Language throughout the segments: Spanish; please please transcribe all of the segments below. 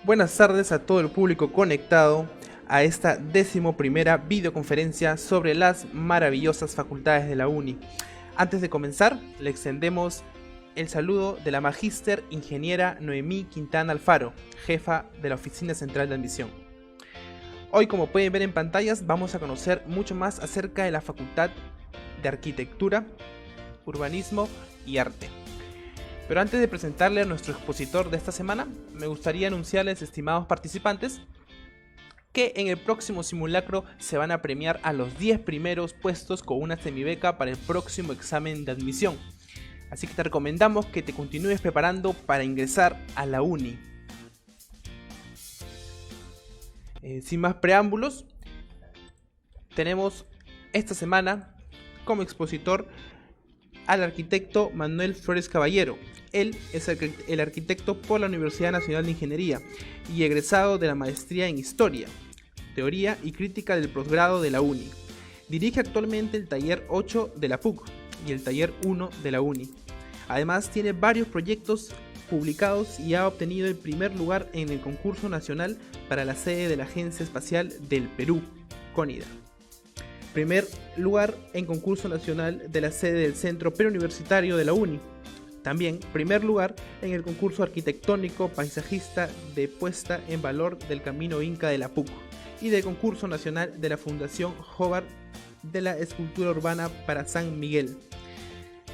Buenas tardes a todo el público conectado a esta 11ª videoconferencia sobre las maravillosas facultades de la UNI. Antes de comenzar, le extendemos el saludo de la Magíster Ingeniera Noemí Quintana Alfaro, jefa de la Oficina Central de Admisión. Hoy, como pueden ver en pantallas, vamos a conocer mucho más acerca de la Facultad de Arquitectura, Urbanismo y Arte. Pero antes de presentarle a nuestro expositor de esta semana, me gustaría anunciarles, estimados participantes, que en el próximo simulacro se van a premiar a los 10 primeros puestos con una semibeca para el próximo examen de admisión. Así que te recomendamos que te continúes preparando para ingresar a la UNI. Sin más preámbulos, tenemos esta semana como expositor al arquitecto Manuel Flores Caballero. Él es el arquitecto por la Universidad Nacional de Ingeniería y egresado de la maestría en Historia, Teoría y Crítica del posgrado de la UNI. Dirige actualmente el taller 8 de la PUC y el taller 1 de la UNI. Además tiene varios proyectos publicados y ha obtenido el primer lugar en el concurso nacional para la sede de la Agencia Espacial del Perú, CONIDA. Primer lugar en concurso nacional de la sede del Centro Preuniversitario de la UNI. También primer lugar en el concurso arquitectónico paisajista de puesta en valor del Camino Inca de la PUC y del concurso nacional de la Fundación Hobart de la escultura urbana para San Miguel.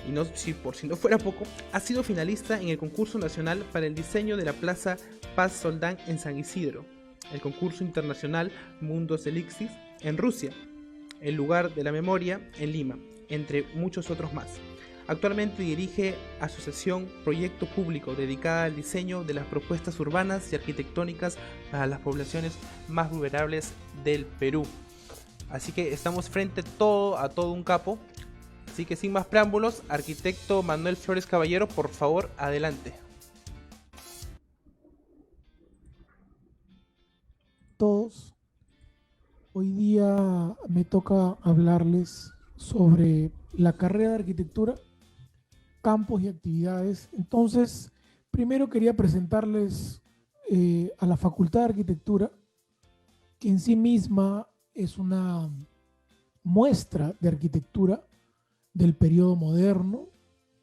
Y por si no fuera poco, ha sido finalista en el concurso nacional para el diseño de la Plaza Paz Soldán en San Isidro, el concurso internacional Mundos Elixis en Rusia, el lugar de la memoria en Lima, entre muchos otros más. Actualmente dirige Asociación Proyecto Público dedicada al diseño de las propuestas urbanas y arquitectónicas para las poblaciones más vulnerables del Perú. Así que estamos frente a todo un capo. Así que sin más preámbulos, arquitecto Manuel Flores Caballero, por favor, adelante. Todos, hoy día me toca hablarles sobre la carrera de arquitectura, campos y actividades. Entonces, primero quería presentarles a la Facultad de Arquitectura, que en sí misma es una muestra de arquitectura del periodo moderno.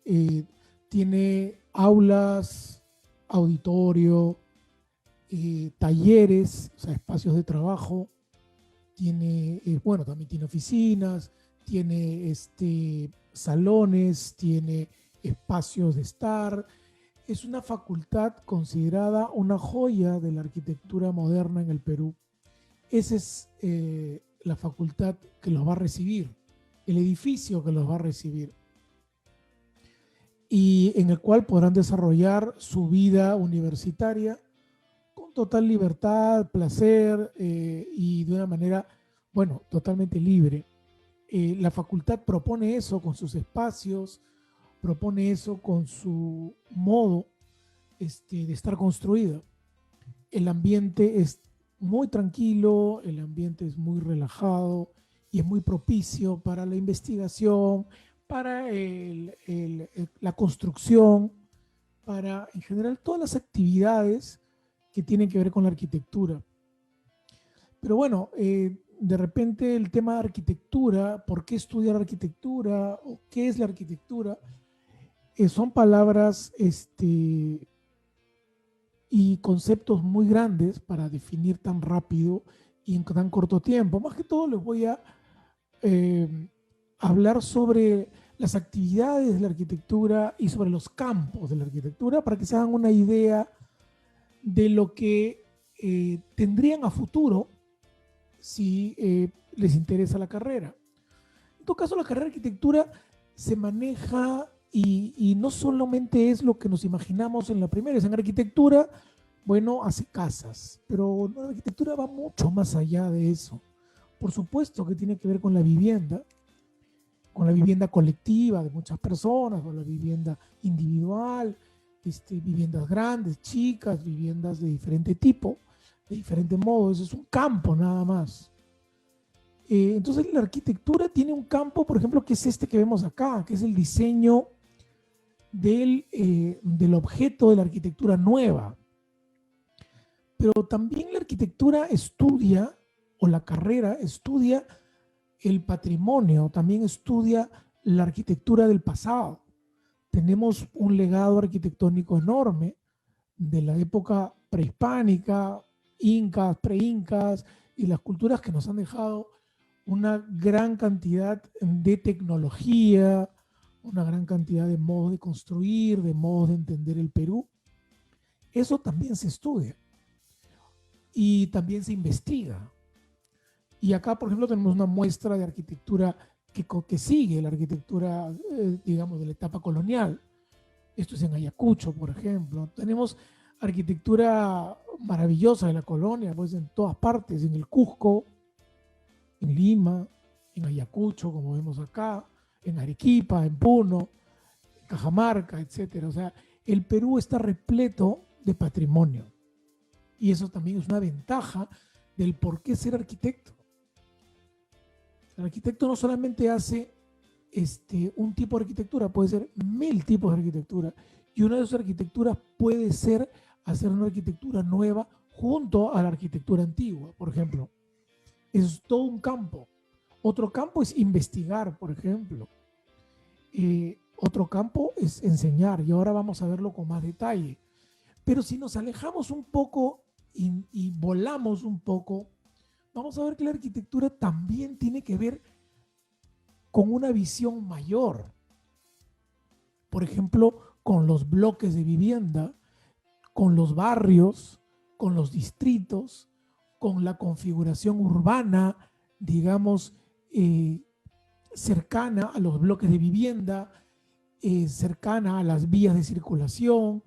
Eh, Tiene aulas, auditorio, talleres, o sea, espacios de trabajo, tiene, también tiene oficinas, tiene salones, tiene espacios de estar. Es una facultad considerada una joya de la arquitectura moderna en el Perú. Esa es la facultad que los va a recibir, el edificio que los va a recibir, y en el cual podrán desarrollar su vida universitaria con total libertad, placer y de una manera, totalmente libre. La facultad propone eso con sus espacios, propone eso con su modo de estar construida. El ambiente es muy tranquilo, el ambiente es muy relajado y es muy propicio para la investigación, para la construcción, para en general todas las actividades que tienen que ver con la arquitectura. Pero bueno, de repente el tema de arquitectura, ¿por qué estudiar arquitectura? ¿O qué es la arquitectura? Son palabras y conceptos muy grandes para definir tan rápido y en tan corto tiempo. Más que todo les voy a hablar sobre las actividades de la arquitectura y sobre los campos de la arquitectura para que se hagan una idea de lo que tendrían a futuro si les interesa la carrera. En todo caso, la carrera de arquitectura se maneja y no solamente es lo que nos imaginamos en la primera. En arquitectura, hace casas, pero la arquitectura va mucho más allá de eso. Por supuesto que tiene que ver con la vivienda colectiva de muchas personas, con la vivienda individual, viviendas grandes, chicas, viviendas de diferente tipo, de diferente modo. Eso es un campo nada más. Entonces la arquitectura tiene un campo, por ejemplo, que es este que vemos acá, que es el diseño del objeto de la arquitectura nueva. Pero también la arquitectura estudia, o la carrera estudia el patrimonio, también estudia la arquitectura del pasado. Tenemos un legado arquitectónico enorme de la época prehispánica, incas, preincas y las culturas que nos han dejado una gran cantidad de tecnología, una gran cantidad de modos de construir, de modos de entender el Perú. Eso también se estudia y también se investiga. Y acá, por ejemplo, tenemos una muestra de arquitectura que sigue la arquitectura, digamos, de la etapa colonial. Esto es en Ayacucho, por ejemplo. Tenemos arquitectura maravillosa de la colonia, pues en todas partes, en el Cusco, en Lima, en Ayacucho, como vemos acá, en Arequipa, en Puno, en Cajamarca, etcétera. O sea, el Perú está repleto de patrimonio. Y eso también es una ventaja del por qué ser arquitecto. El arquitecto no solamente hace un tipo de arquitectura, puede ser 1000 tipos de arquitectura. Y una de esas arquitecturas puede ser hacer una arquitectura nueva junto a la arquitectura antigua, por ejemplo. Es todo un campo. Otro campo es investigar, por ejemplo. Otro campo es enseñar, y ahora vamos a verlo con más detalle. Pero si nos alejamos un poco y volamos un poco, vamos a ver que la arquitectura también tiene que ver con una visión mayor. Por ejemplo, con los bloques de vivienda, con los barrios, con los distritos, con la configuración urbana, digamos, cercana a los bloques de vivienda, cercana a las vías de circulación.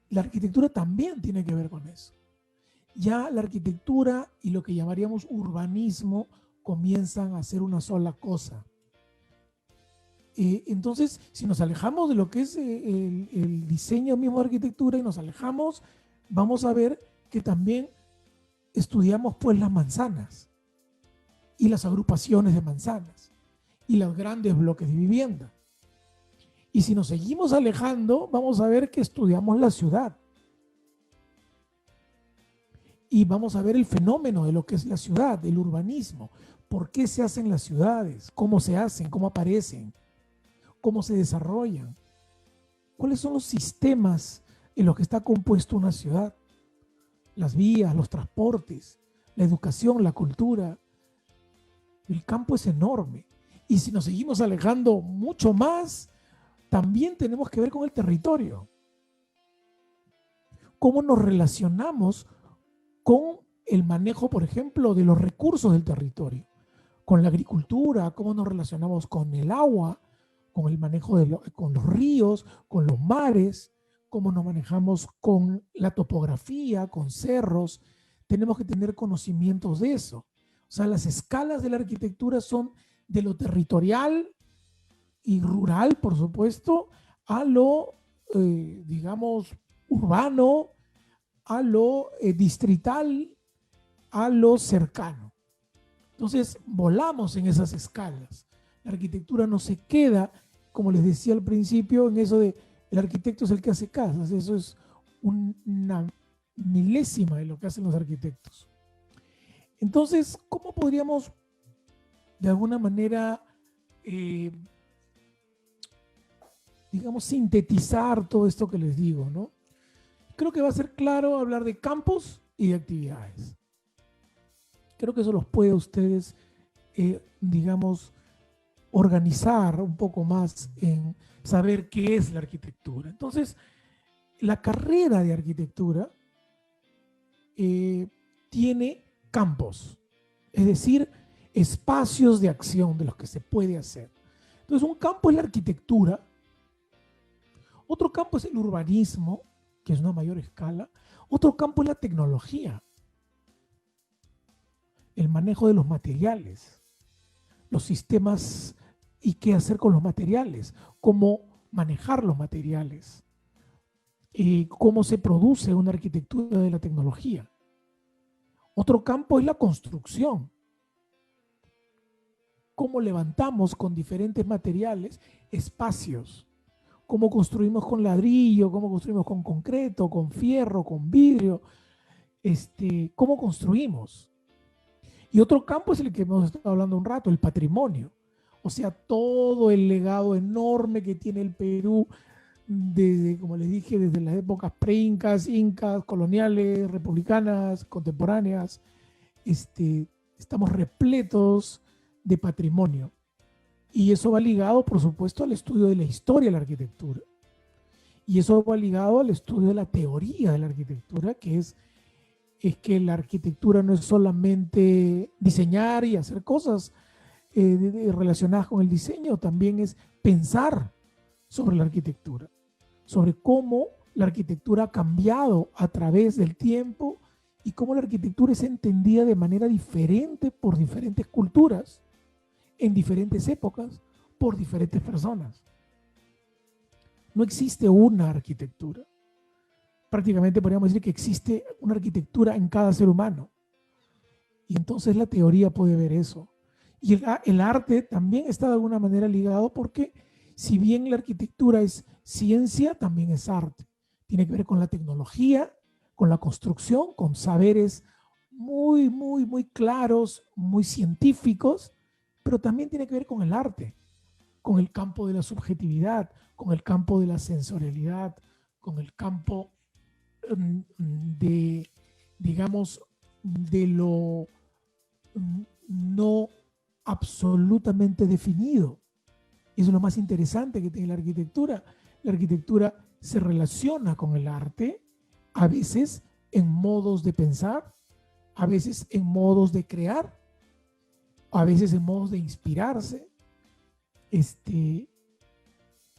La arquitectura también tiene que ver con eso. Ya la arquitectura y lo que llamaríamos urbanismo comienzan a ser una sola cosa. Entonces, si nos alejamos de lo que es el diseño mismo de arquitectura y nos alejamos, vamos a ver que también estudiamos pues las manzanas y las agrupaciones de manzanas y los grandes bloques de vivienda. Y si nos seguimos alejando, vamos a ver que estudiamos la ciudad. Y vamos a ver el fenómeno de lo que es la ciudad, el urbanismo. ¿Por qué se hacen las ciudades? ¿Cómo se hacen? ¿Cómo aparecen? ¿Cómo se desarrollan? ¿Cuáles son los sistemas en los que está compuesta una ciudad? Las vías, los transportes, la educación, la cultura. El campo es enorme. Y si nos seguimos alejando mucho más, también tenemos que ver con el territorio. ¿Cómo nos relacionamos con el manejo, por ejemplo, de los recursos del territorio? Con la agricultura, cómo nos relacionamos con el agua, con el manejo con los ríos, con los mares, cómo nos manejamos con la topografía, con cerros. Tenemos que tener conocimientos de eso. O sea, las escalas de la arquitectura son de lo territorial y rural, por supuesto, a lo, digamos, urbano, a lo distrital, a lo cercano. Entonces, volamos en esas escalas. La arquitectura no se queda, como les decía al principio, en eso de el arquitecto es el que hace casas. Eso es una milésima de lo que hacen los arquitectos. Entonces, ¿cómo podríamos de alguna manera, digamos, sintetizar todo esto que les digo, ¿no? Creo que va a ser claro hablar de campos y de actividades. Creo que eso los puede a ustedes, digamos, organizar un poco más en saber qué es la arquitectura. Entonces, la carrera de arquitectura tiene campos, es decir, espacios de acción de los que se puede hacer. Entonces, un campo es la arquitectura, otro campo es el urbanismo, que es una mayor escala, otro campo es la tecnología, el manejo de los materiales, los sistemas y qué hacer con los materiales, cómo manejar los materiales, cómo se produce una arquitectura de la tecnología. Otro campo es la construcción, cómo levantamos con diferentes materiales espacios, cómo construimos con ladrillo, cómo construimos con concreto, con fierro, con vidrio, cómo construimos. Y otro campo es el que hemos estado hablando un rato, el patrimonio. O sea, todo el legado enorme que tiene el Perú, desde, como les dije, desde las épocas pre-incas, incas, coloniales, republicanas, contemporáneas. Estamos repletos de patrimonio. Y eso va ligado, por supuesto, al estudio de la historia de la arquitectura. Y eso va ligado al estudio de la teoría de la arquitectura, que es que la arquitectura no es solamente diseñar y hacer cosas relacionadas con el diseño, también es pensar sobre la arquitectura, sobre cómo la arquitectura ha cambiado a través del tiempo y cómo la arquitectura es entendida de manera diferente por diferentes culturas, en diferentes épocas, por diferentes personas. No existe una arquitectura. Prácticamente podríamos decir que existe una arquitectura en cada ser humano. Y entonces la teoría puede ver eso. Y el arte también está de alguna manera ligado porque si bien la arquitectura es ciencia, también es arte. Tiene que ver con la tecnología, con la construcción, con saberes muy, muy, muy claros, muy científicos, pero también tiene que ver con el arte, con el campo de la subjetividad, con el campo de la sensorialidad, con el campo de, digamos, de lo no absolutamente definido. Eso es lo más interesante que tiene la arquitectura. La arquitectura se relaciona con el arte, a veces en modos de pensar, a veces en modos de crear, a veces en modos de inspirarse.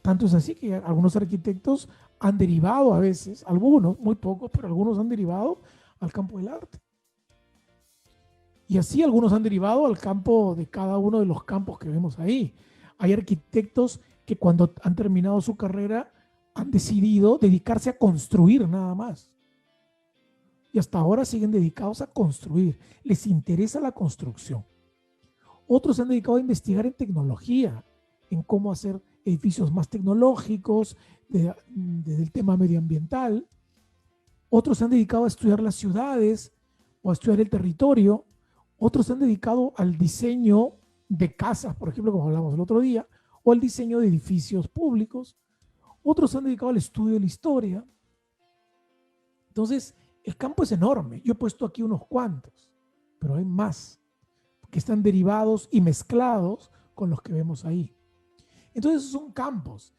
Tanto es así que algunos arquitectos han derivado a veces, algunos, muy pocos, pero algunos han derivado al campo del arte. Y así algunos han derivado al campo de cada uno de los campos que vemos ahí. Hay arquitectos que cuando han terminado su carrera han decidido dedicarse a construir nada más. Y hasta ahora siguen dedicados a construir. Les interesa la construcción. Otros se han dedicado a investigar en tecnología, en cómo hacer edificios más tecnológicos, desde el tema medioambiental. Otros se han dedicado a estudiar las ciudades o a estudiar el territorio. Otros se han dedicado al diseño de casas, por ejemplo, como hablamos el otro día, o al diseño de edificios públicos. Otros se han dedicado al estudio de la historia. Entonces, el campo es enorme. Yo he puesto aquí unos cuantos, pero hay más que están derivados y mezclados con los que vemos ahí. Entonces, son campos,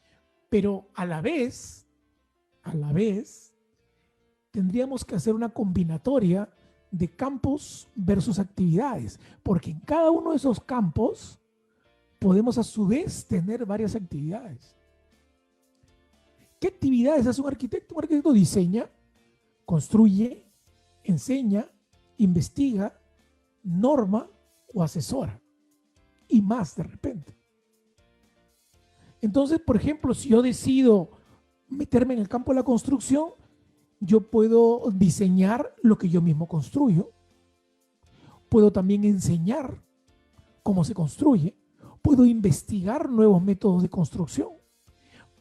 pero a la vez, tendríamos que hacer una combinatoria de campos versus actividades, porque en cada uno de esos campos podemos a su vez tener varias actividades. ¿Qué actividades hace un arquitecto? Un arquitecto diseña, construye, enseña, investiga, norma o asesora, y más de repente. Entonces, por ejemplo, si yo decido meterme en el campo de la construcción, yo puedo diseñar lo que yo mismo construyo. Puedo también enseñar cómo se construye. Puedo investigar nuevos métodos de construcción.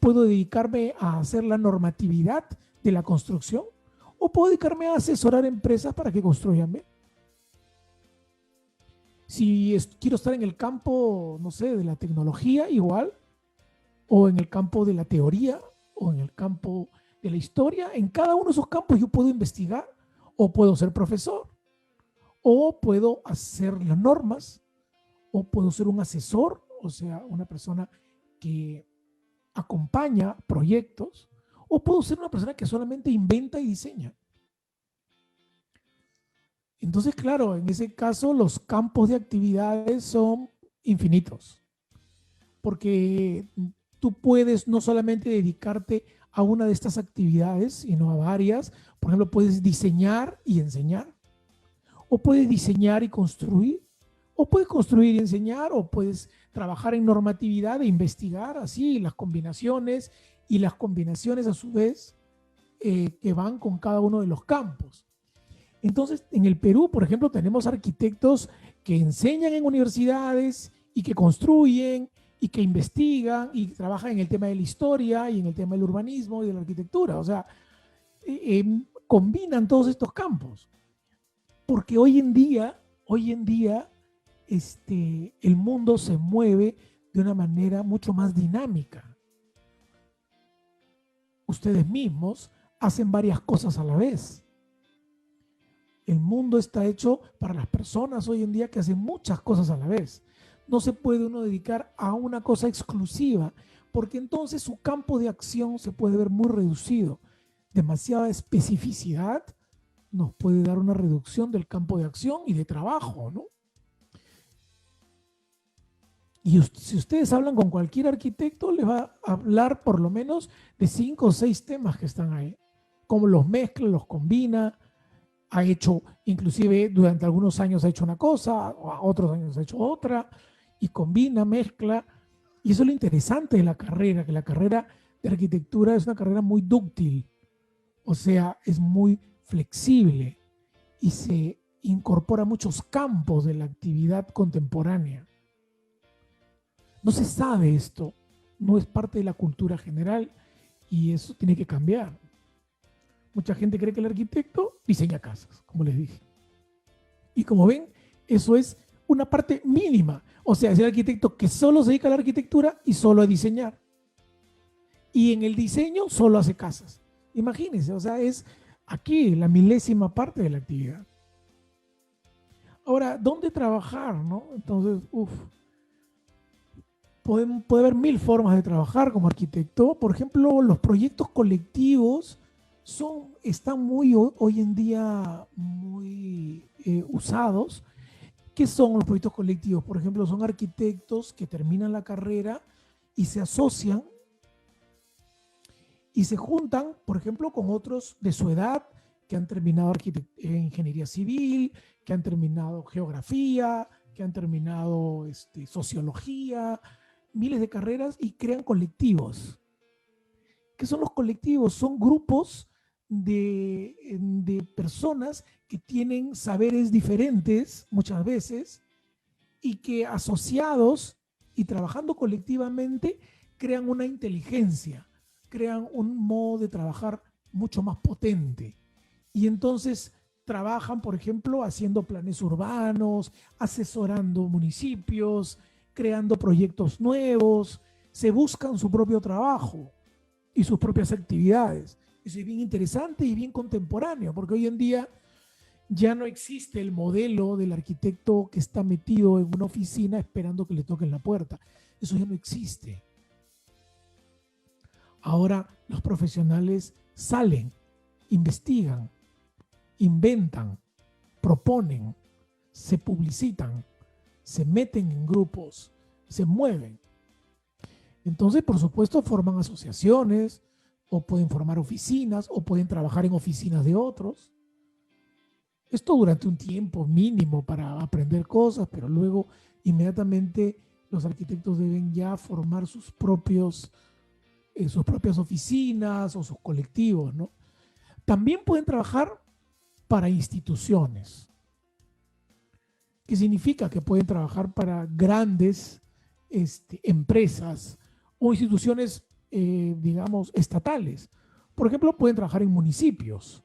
Puedo dedicarme a hacer la normatividad de la construcción. O puedo dedicarme a asesorar empresas para que construyan bien. Si quiero estar en el campo, no sé, de la tecnología, igual. O en el campo de la teoría, o en el campo de la historia, en cada uno de esos campos yo puedo investigar, o puedo ser profesor, o puedo hacer las normas, o puedo ser un asesor, o sea, una persona que acompaña proyectos, o puedo ser una persona que solamente inventa y diseña. Entonces, claro, en ese caso los campos de actividades son infinitos, porque tú puedes no solamente dedicarte a una de estas actividades, sino a varias. Por ejemplo, puedes diseñar y enseñar, o puedes diseñar y construir, o puedes construir y enseñar, o puedes trabajar en normatividad e investigar, así las combinaciones y las combinaciones a su vez que van con cada uno de los campos. Entonces, en el Perú, por ejemplo, tenemos arquitectos que enseñan en universidades y que construyen y que investigan y trabajan en el tema de la historia y en el tema del urbanismo y de la arquitectura. O sea, combinan todos estos campos. Porque hoy en día, el mundo se mueve de una manera mucho más dinámica. Ustedes mismos hacen varias cosas a la vez. El mundo está hecho para las personas hoy en día que hacen muchas cosas a la vez. No se puede uno dedicar a una cosa exclusiva, porque entonces su campo de acción se puede ver muy reducido. Demasiada especificidad nos puede dar una reducción del campo de acción y de trabajo, ¿no? Y si ustedes hablan con cualquier arquitecto, les va a hablar por lo menos de 5 o 6 temas que están ahí. Cómo los mezcla, los combina, ha hecho, inclusive durante algunos años ha hecho una cosa, a otros años ha hecho otra, y combina, mezcla. Y eso es lo interesante de la carrera, que la carrera de arquitectura es una carrera muy dúctil, o sea, es muy flexible y se incorpora muchos campos de la actividad contemporánea. No se sabe esto, no es parte de la cultura general y eso tiene que cambiar. Mucha gente cree que el arquitecto diseña casas, como les dije. Y como ven, eso es una parte mínima. O sea, es el arquitecto que solo se dedica a la arquitectura y solo a diseñar. Y en el diseño solo hace casas. Imagínense, o sea, es aquí la milésima parte de la actividad. Ahora, ¿dónde trabajar, no? Entonces, puede haber 1000 formas de trabajar como arquitecto. Por ejemplo, los proyectos colectivos están hoy en día muy usados. ¿Qué son los proyectos colectivos? Por ejemplo, son arquitectos que terminan la carrera y se asocian y se juntan, por ejemplo, con otros de su edad que han terminado ingeniería civil, que han terminado geografía, que han terminado sociología, miles de carreras y crean colectivos. ¿Qué son los colectivos? Son grupos de personas que tienen saberes diferentes muchas veces y que asociados y trabajando colectivamente crean una inteligencia, crean un modo de trabajar mucho más potente. Y entonces trabajan, por ejemplo, haciendo planes urbanos, asesorando municipios, creando proyectos nuevos, se buscan su propio trabajo y sus propias actividades. Eso es bien interesante y bien contemporáneo, porque hoy en día ya no existe el modelo del arquitecto que está metido en una oficina esperando que le toquen la puerta. Eso ya no existe. Ahora los profesionales salen, investigan, inventan, proponen, se publicitan, se meten en grupos, se mueven. Entonces, por supuesto, forman asociaciones o pueden formar oficinas o pueden trabajar en oficinas de otros. Esto durante un tiempo mínimo para aprender cosas, pero luego inmediatamente los arquitectos deben ya formar sus propias oficinas o sus colectivos, ¿no? También pueden trabajar para instituciones. ¿Qué significa? Que pueden trabajar para grandes empresas o instituciones, digamos, estatales. Por ejemplo, pueden trabajar en municipios,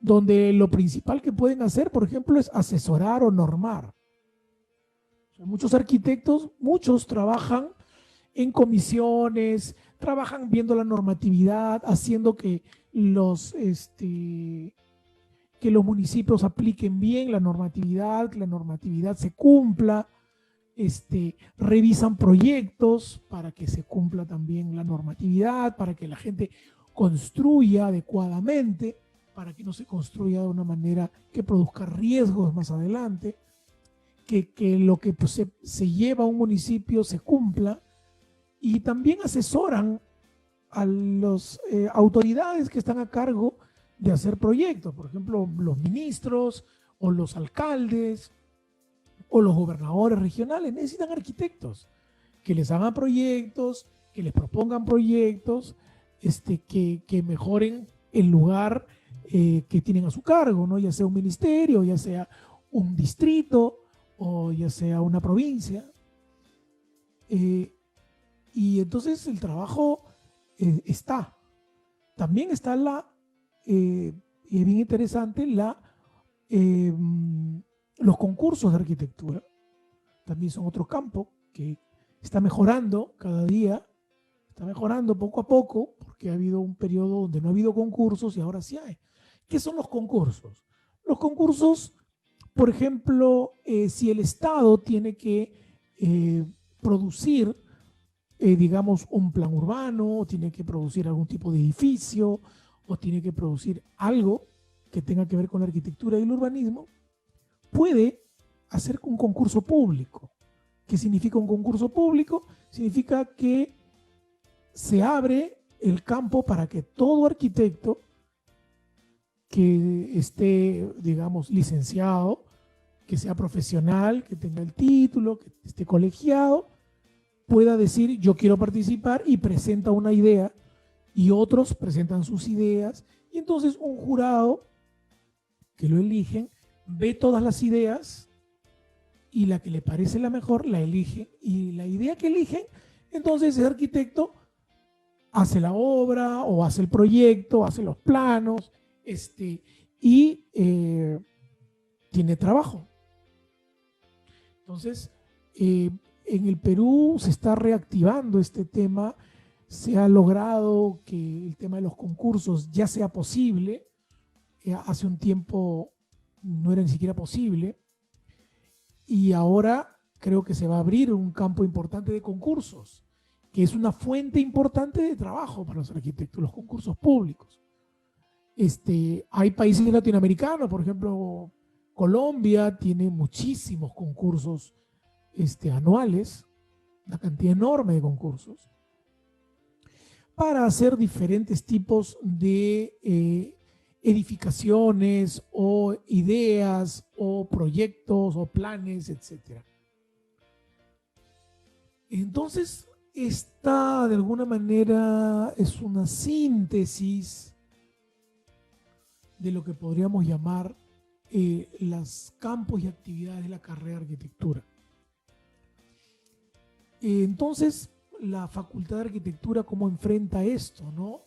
donde lo principal que pueden hacer, por ejemplo, es asesorar o normar. O sea, muchos arquitectos, muchos trabajan en comisiones, trabajan viendo la normatividad, haciendo que los municipios apliquen bien la normatividad, que la normatividad se cumpla, revisan proyectos para que se cumpla también la normatividad, para que la gente construya adecuadamente, para que no se construya de una manera que produzca riesgos más adelante, que lo que pues, se lleva a un municipio se cumpla, y también asesoran a las autoridades que están a cargo de hacer proyectos, por ejemplo, los ministros o los alcaldes o los gobernadores regionales necesitan arquitectos que les hagan proyectos, que les propongan proyectos, que mejoren el lugar que tienen a su cargo, ¿no? Ya sea un ministerio, ya sea un distrito o ya sea una provincia. Y entonces el trabajo está. También está y es bien interesante los concursos de arquitectura. También son otro campo que está mejorando cada día, está mejorando poco a poco, porque ha habido un periodo donde no ha habido concursos y ahora sí hay. ¿Qué son los concursos? Los concursos, por ejemplo, si el Estado tiene que producir, digamos, un plan urbano, o tiene que producir algún tipo de edificio, o tiene que producir algo que tenga que ver con la arquitectura y el urbanismo, puede hacer un concurso público. ¿Qué significa un concurso público? Significa que se abre el campo para que todo arquitecto que esté, digamos, licenciado, que sea profesional, que tenga el título, que esté colegiado, pueda decir yo quiero participar y presenta una idea y otros presentan sus ideas y entonces un jurado que lo eligen ve todas las ideas y la que le parece la mejor la elige y la idea que eligen, entonces ese arquitecto hace la obra o hace el proyecto, hace los planos y tiene trabajo. Entonces, en el Perú se está reactivando este tema, se ha logrado que el tema de los concursos ya sea posible. Hace un tiempo no era ni siquiera posible y ahora creo que se va a abrir un campo importante de concursos, que es una fuente importante de trabajo para los arquitectos, los concursos públicos. Hay países latinoamericanos, por ejemplo, Colombia tiene muchísimos concursos anuales, una cantidad enorme de concursos, para hacer diferentes tipos de edificaciones o ideas o proyectos o planes, etc. Entonces, esta de alguna manera es una síntesis de lo que podríamos llamar los campos y actividades de la carrera de arquitectura. Entonces, la Facultad de Arquitectura, ¿cómo enfrenta esto, no?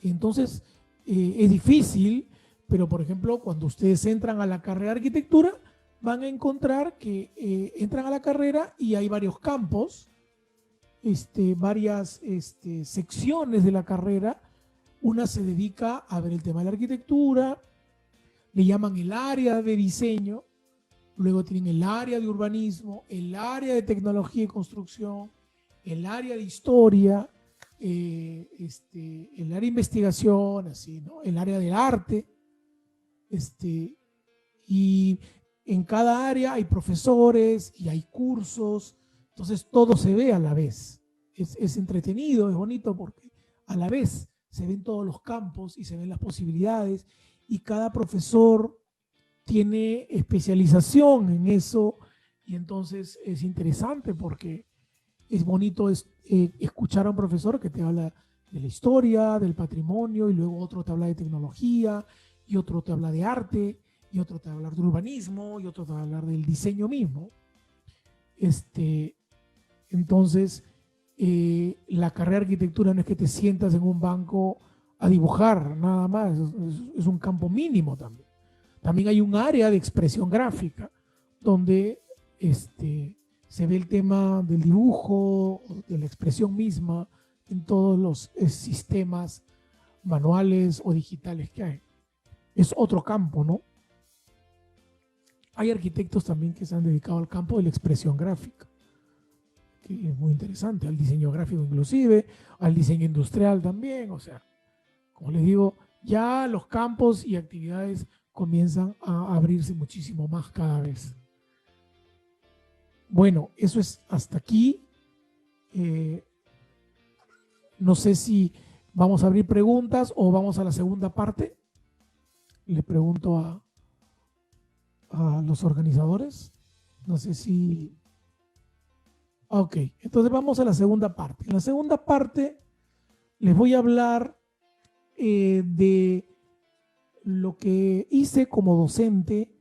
Entonces, es difícil, pero por ejemplo, cuando ustedes entran a la carrera de arquitectura, van a encontrar que entran a la carrera y hay varios campos, varias secciones de la carrera. Una se dedica a ver el tema de la arquitectura, le llaman el área de diseño, luego tienen el área de urbanismo, el área de tecnología y construcción, el área de historia, el área de investigación, así, ¿no? El área del arte, y en cada área hay profesores y hay cursos, entonces todo se ve a la vez. Es entretenido, es bonito porque a la vez se ven todos los campos y se ven las posibilidades y cada profesor tiene especialización en eso y entonces es interesante porque es bonito escuchar a un profesor que te habla de la historia, del patrimonio y luego otro te habla de tecnología y otro te habla de arte y otro te va a hablar de urbanismo y otro te va a hablar del diseño mismo. Entonces, la carrera de arquitectura no es que te sientas en un banco a dibujar nada más, es un campo mínimo también. También hay un área de expresión gráfica donde se ve el tema del dibujo, de la expresión misma en todos los sistemas manuales o digitales que hay. Es otro campo, ¿no? Hay arquitectos también que se han dedicado al campo de la expresión gráfica, que es muy interesante, al diseño gráfico inclusive, al diseño industrial también, o sea, como les digo, ya los campos y actividades comienzan a abrirse muchísimo más cada vez. Bueno, eso es hasta aquí. No sé si vamos a abrir preguntas o vamos a la segunda parte. Le pregunto a los organizadores. No sé si... Ok, entonces vamos a la segunda parte. En la segunda parte les voy a hablar de lo que hice como docente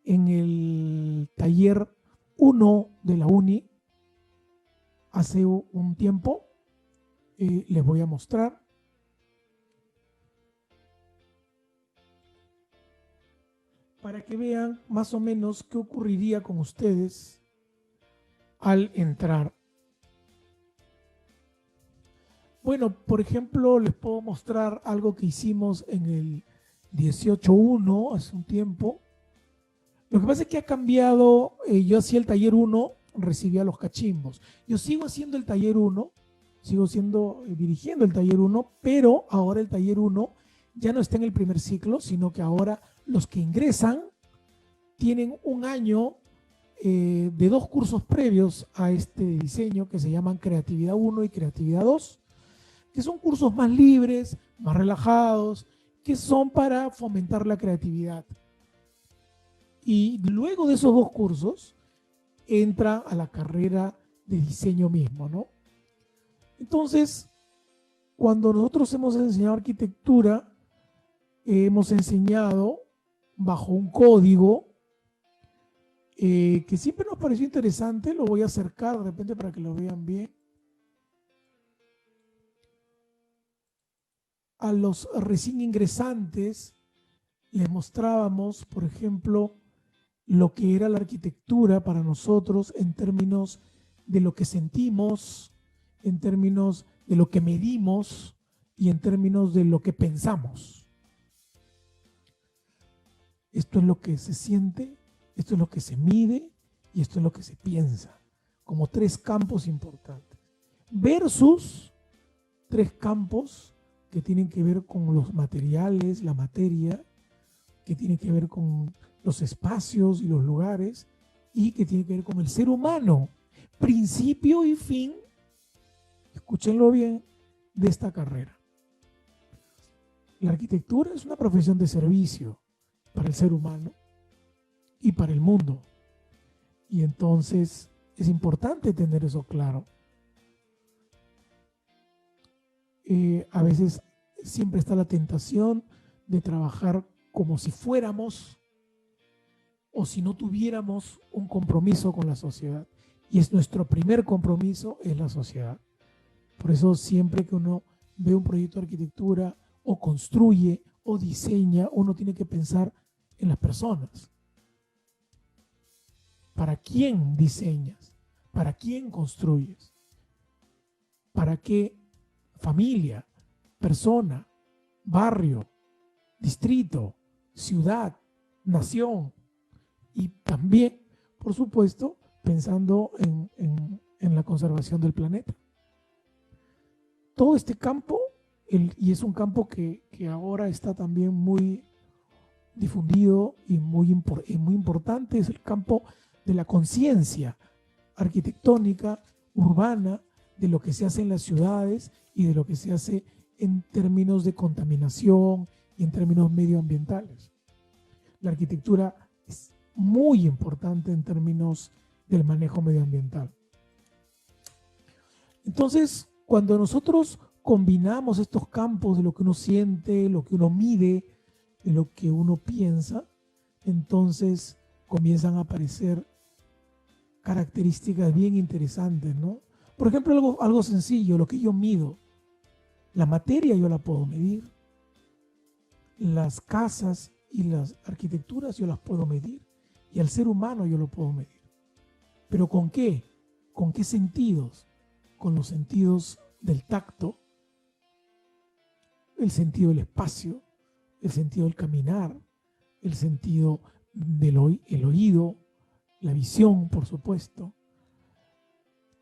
en el taller 1 de la UNI hace un tiempo. Les voy a mostrar. para que vean más o menos qué ocurriría con ustedes al entrar. Bueno, por ejemplo, les puedo mostrar algo que hicimos en el 18.1 hace un tiempo. Lo que pasa es que ha cambiado. Yo hacía el taller 1, recibía los cachimbos. Yo sigo haciendo el taller 1, sigo dirigiendo el taller 1, pero ahora el taller 1 ya no está en el primer ciclo, sino que ahora los que ingresan tienen un año de 2 cursos previos a este diseño que se llaman Creatividad 1 y Creatividad 2, que son cursos más libres, más relajados, que son para fomentar la creatividad. Y luego de esos 2 cursos entra a la carrera de diseño mismo, ¿no? Entonces, cuando nosotros hemos enseñado arquitectura, hemos enseñado bajo un código que siempre nos pareció interesante. Lo voy a acercar de repente para que lo vean bien. A los recién ingresantes les mostrábamos, por ejemplo, lo que era la arquitectura para nosotros en términos de lo que sentimos, en términos de lo que medimos y en términos de lo que pensamos. Esto es lo que se siente, esto es lo que se mide y esto es lo que se piensa, como 3 campos importantes, versus 3 campos que tienen que ver con los materiales, la materia, que tienen que ver con los espacios y los lugares, y que tiene que ver con el ser humano, principio y fin, escúchenlo bien, de esta carrera. La arquitectura es una profesión de servicio para el ser humano y para el mundo, y entonces es importante tener eso claro. A veces siempre está la tentación de trabajar como si fuéramos o si no tuviéramos un compromiso con la sociedad. Y es nuestro primer compromiso, es la sociedad. Por eso siempre que uno ve un proyecto de arquitectura o construye o diseña, uno tiene que pensar en las personas. ¿Para quién diseñas? ¿Para quién construyes? ¿Para qué familia, persona, barrio, distrito, ciudad, nación? Y también, por supuesto, pensando en la conservación del planeta. Todo este campo, y es un campo que ahora está también muy difundido y muy importante, es el campo de la conciencia arquitectónica, urbana, de lo que se hace en las ciudades y de lo que se hace en términos de contaminación y en términos medioambientales. La arquitectura es muy importante en términos del manejo medioambiental. Entonces, cuando nosotros combinamos estos campos de lo que uno siente, lo que uno mide, de lo que uno piensa, entonces comienzan a aparecer características bien interesantes, ¿no? Por ejemplo, algo sencillo, lo que yo mido. La materia yo la puedo medir. Las casas y las arquitecturas yo las puedo medir. Y al ser humano yo lo puedo medir. ¿Pero con qué? ¿Con qué sentidos? Con los sentidos del tacto, el sentido del espacio, el sentido del caminar, el sentido del oído, la visión, por supuesto,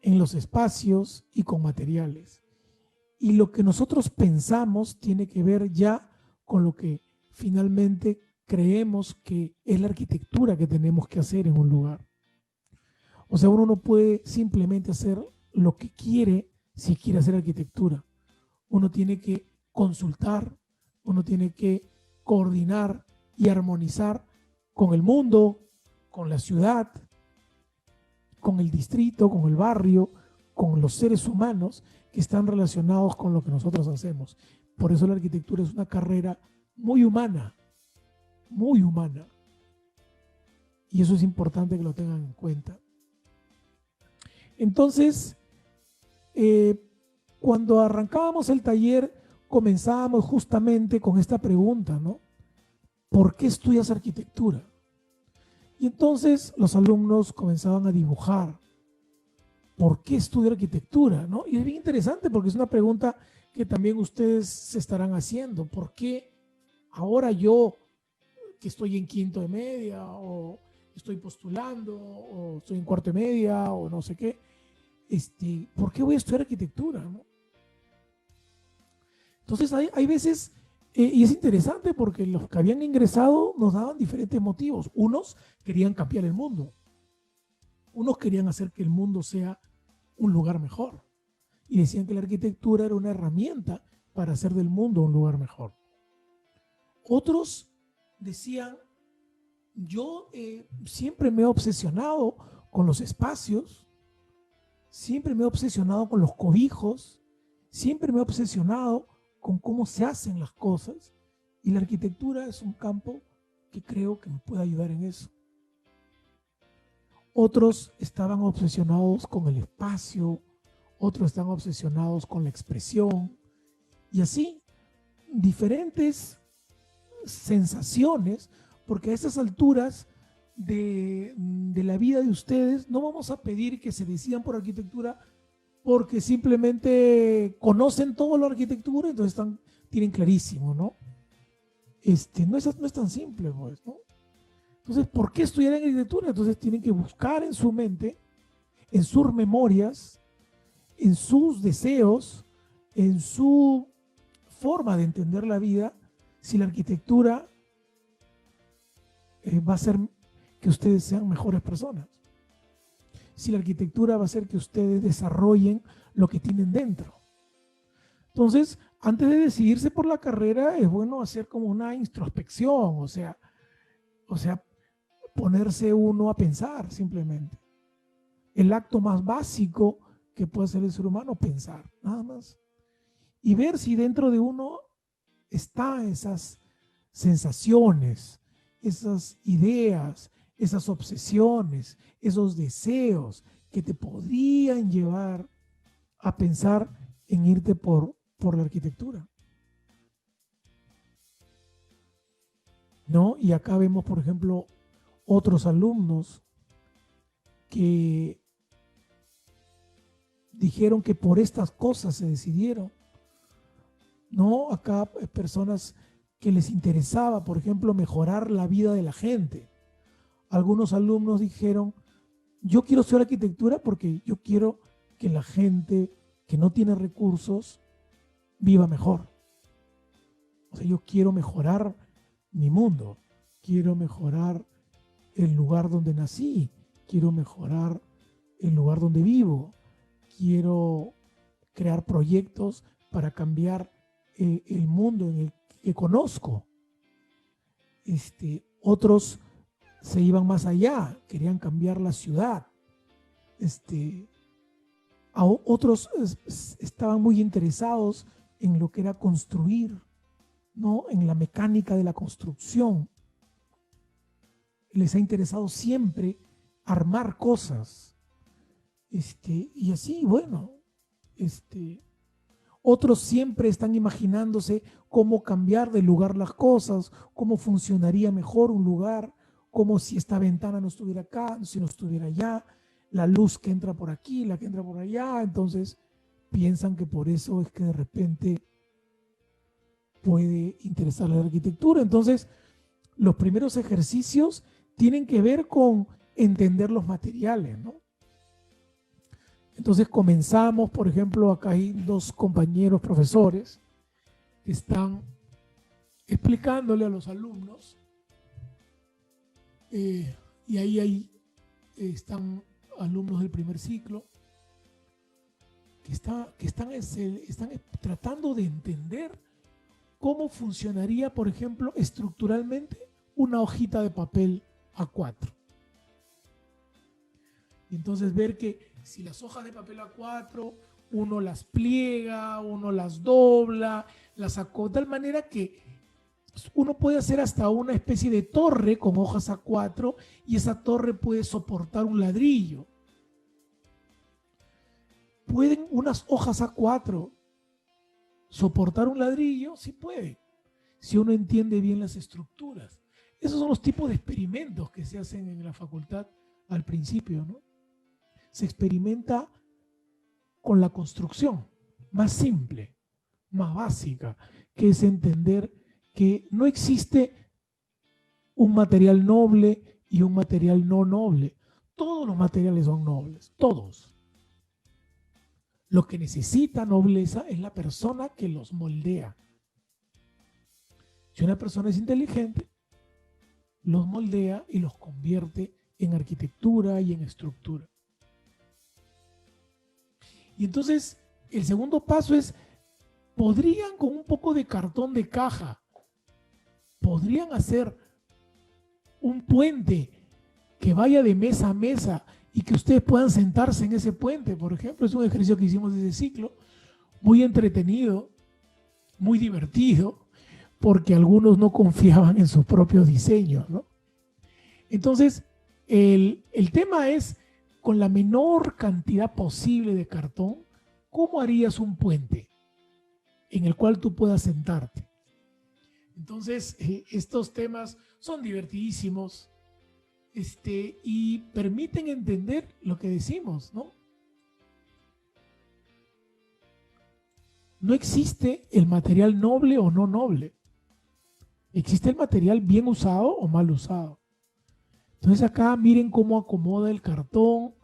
en los espacios y con materiales. Y lo que nosotros pensamos tiene que ver ya con lo que finalmente creemos que es la arquitectura que tenemos que hacer en un lugar. O sea, uno no puede simplemente hacer lo que quiere si quiere hacer arquitectura. Uno tiene que consultar, uno tiene que coordinar y armonizar con el mundo, con la ciudad, con el distrito, con el barrio, con los seres humanos que están relacionados con lo que nosotros hacemos. Por eso la arquitectura es una carrera muy humana, muy humana. Y eso es importante que lo tengan en cuenta. Entonces, cuando arrancábamos el taller, comenzábamos justamente con esta pregunta, ¿no? ¿Por qué estudias arquitectura? Y entonces los alumnos comenzaban a dibujar. ¿Por qué estudiar arquitectura? ¿No? Y es bien interesante porque es una pregunta que también ustedes se estarán haciendo. ¿Por qué ahora yo, que estoy en quinto de media, o estoy postulando, o estoy en cuarto de media, o no sé qué, ¿por qué voy a estudiar arquitectura? ¿No? Entonces hay veces, y es interesante porque los que habían ingresado nos daban diferentes motivos. Unos querían cambiar el mundo, unos querían hacer que el mundo sea un lugar mejor. Y decían que la arquitectura era una herramienta para hacer del mundo un lugar mejor. Otros decían, yo siempre me he obsesionado con los espacios, siempre me he obsesionado con los cobijos, siempre me he obsesionado con cómo se hacen las cosas, y la arquitectura es un campo que creo que me puede ayudar en eso. Otros estaban obsesionados con el espacio, otros están obsesionados con la expresión, y así diferentes sensaciones, porque a estas alturas de la vida de ustedes no vamos a pedir que se decidan por arquitectura porque simplemente conocen todo la arquitectura, entonces tienen clarísimo, ¿no? No es tan simple, pues, ¿no? Entonces, ¿por qué estudiar en arquitectura? Entonces tienen que buscar en su mente, en sus memorias, en sus deseos, en su forma de entender la vida, si la arquitectura va a hacer que ustedes sean mejores personas. Si la arquitectura va a hacer que ustedes desarrollen lo que tienen dentro. Entonces, antes de decidirse por la carrera, es bueno hacer como una introspección, o sea, ponerse uno a pensar simplemente. El acto más básico que puede hacer el ser humano, pensar, nada más. Y ver si dentro de uno están esas sensaciones, esas ideas, esas obsesiones, esos deseos que te podrían llevar a pensar en irte por la arquitectura. ¿No? Y acá vemos, por ejemplo, otros alumnos que dijeron que por estas cosas se decidieron. ¿No? Acá personas que les interesaba, por ejemplo, mejorar la vida de la gente. Algunos alumnos dijeron, yo quiero estudiar arquitectura porque yo quiero que la gente que no tiene recursos viva mejor. O sea, yo quiero mejorar mi mundo, quiero mejorar el lugar donde nací, quiero mejorar el lugar donde vivo, quiero crear proyectos para cambiar el mundo en el que conozco. Otros se iban más allá, querían cambiar la ciudad. Otros estaban muy interesados en lo que era construir, ¿no? En la mecánica de la construcción. Les ha interesado siempre armar cosas. Y así, bueno, otros siempre están imaginándose cómo cambiar de lugar las cosas, cómo funcionaría mejor un lugar, como si esta ventana no estuviera acá, si no estuviera allá, la luz que entra por aquí, la que entra por allá. Entonces piensan que por eso es que de repente puede interesar la arquitectura. Entonces, los primeros ejercicios tienen que ver con entender los materiales, ¿no? Entonces comenzamos, por ejemplo, acá hay dos compañeros profesores que están explicándole a los alumnos, y ahí están alumnos del primer ciclo que están tratando de entender cómo funcionaría, por ejemplo, estructuralmente una hojita de papel A4. Y entonces ver que si las hojas de papel A4 uno las pliega, uno las dobla, las acomoda de tal manera que uno puede hacer hasta una especie de torre con hojas A4, y esa torre puede soportar un ladrillo. ¿Pueden unas hojas A4 soportar un ladrillo? Sí puede, si uno entiende bien las estructuras. Esos son los tipos de experimentos que se hacen en la facultad al principio, ¿no? Se experimenta con la construcción más simple, más básica, que es entender que no existe un material noble y un material no noble. Todos los materiales son nobles, todos. Lo que necesita nobleza es la persona que los moldea. Si una persona es inteligente, los moldea y los convierte en arquitectura y en estructura. Y entonces, el segundo paso es, podrían con un poco de cartón de caja, podrían hacer un puente que vaya de mesa a mesa y que ustedes puedan sentarse en ese puente, por ejemplo. Es un ejercicio que hicimos de ese ciclo, muy entretenido, muy divertido, porque algunos no confiaban en sus propios diseños, ¿no? Entonces, el tema es, con la menor cantidad posible de cartón, ¿cómo harías un puente en el cual tú puedas sentarte? Entonces, estos temas son divertidísimos, y permiten entender lo que decimos, ¿no? No existe el material noble o no noble. Existe el material bien usado o mal usado. Entonces acá miren cómo acomoda el cartón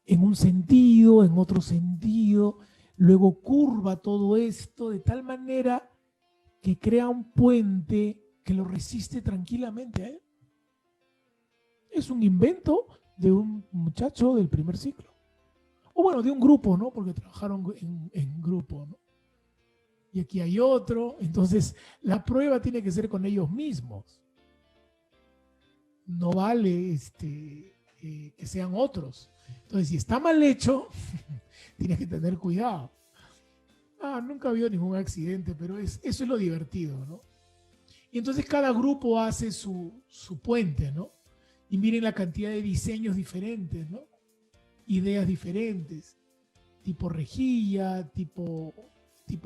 en un sentido, en otro sentido, luego curva todo esto de tal manera que crea un puente que lo resiste tranquilamente a él. Es un invento de un muchacho del primer ciclo. O bueno, de un grupo, ¿no? Porque trabajaron en grupo, ¿no? Y aquí hay otro. Entonces, la prueba tiene que ser con ellos mismos. No vale que sean otros. Entonces, si está mal hecho, tienes que tener cuidado. Nunca ha habido ningún accidente, pero eso es lo divertido, ¿no? Y entonces cada grupo hace su puente, ¿no? Y miren la cantidad de diseños diferentes, ¿no? Ideas diferentes, tipo rejilla, tipo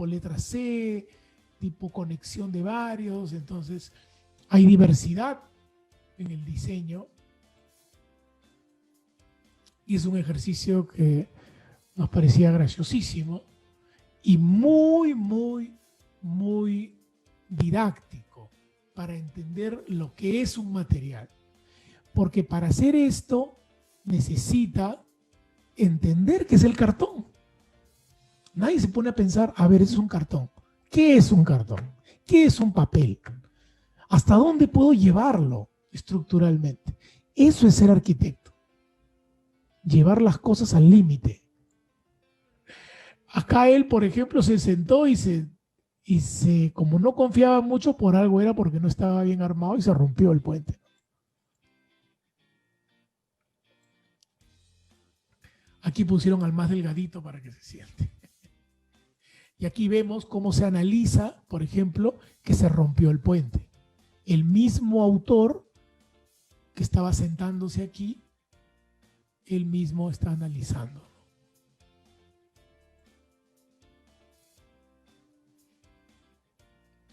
letra C, tipo conexión de varios. Entonces hay diversidad en el diseño y es un ejercicio que nos parecía graciosísimo y muy, muy, muy didáctico para entender lo que es un material. Porque para hacer esto necesita entender qué es el cartón. Nadie se pone a pensar, a ver, eso es un cartón. ¿Qué es un cartón? ¿Qué es un papel? ¿Hasta dónde puedo llevarlo estructuralmente? Eso es ser arquitecto. Llevar las cosas al límite. Acá él, por ejemplo, se sentó y como no confiaba mucho, por algo era porque no estaba bien armado y se rompió el puente. Aquí pusieron al más delgadito para que se siente. Y aquí vemos cómo se analiza, por ejemplo, que se rompió el puente. El mismo autor que estaba sentándose aquí, él mismo está analizando.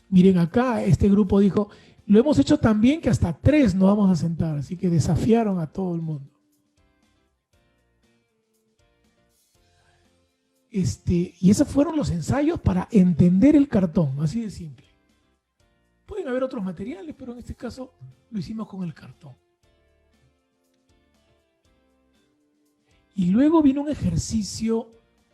Miren acá, este grupo dijo, lo hemos hecho tan bien que hasta 3 nos vamos a sentar, así que desafiaron a todo el mundo. Y esos fueron los ensayos para entender el cartón, así de simple. Pueden haber otros materiales, pero en este caso lo hicimos con el cartón. Y luego vino un ejercicio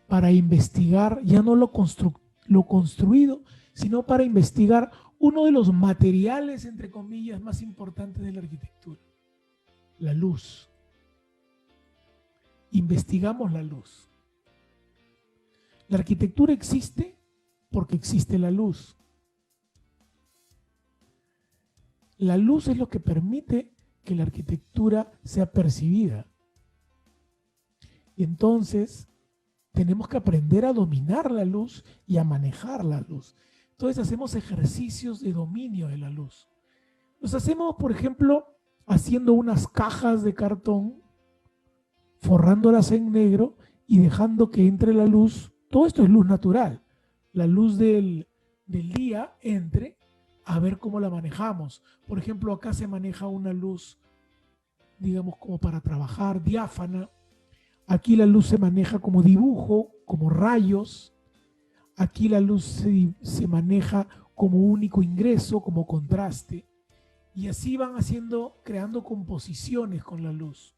para investigar ya no lo construido, sino para investigar uno de los materiales, entre comillas, más importantes de la arquitectura, la luz. Investigamos la luz. La arquitectura existe porque existe la luz. La luz es lo que permite que la arquitectura sea percibida. Y entonces tenemos que aprender a dominar la luz y a manejar la luz. Entonces hacemos ejercicios de dominio de la luz. Los hacemos, por ejemplo, haciendo unas cajas de cartón, forrándolas en negro y dejando que entre la luz. Todo esto es luz natural. La luz del día entre a ver cómo la manejamos. Por ejemplo, acá se maneja una luz, digamos, como para trabajar, diáfana. Aquí la luz se maneja como dibujo, como rayos. Aquí la luz se maneja como único ingreso, como contraste. Y así van haciendo, creando composiciones con la luz.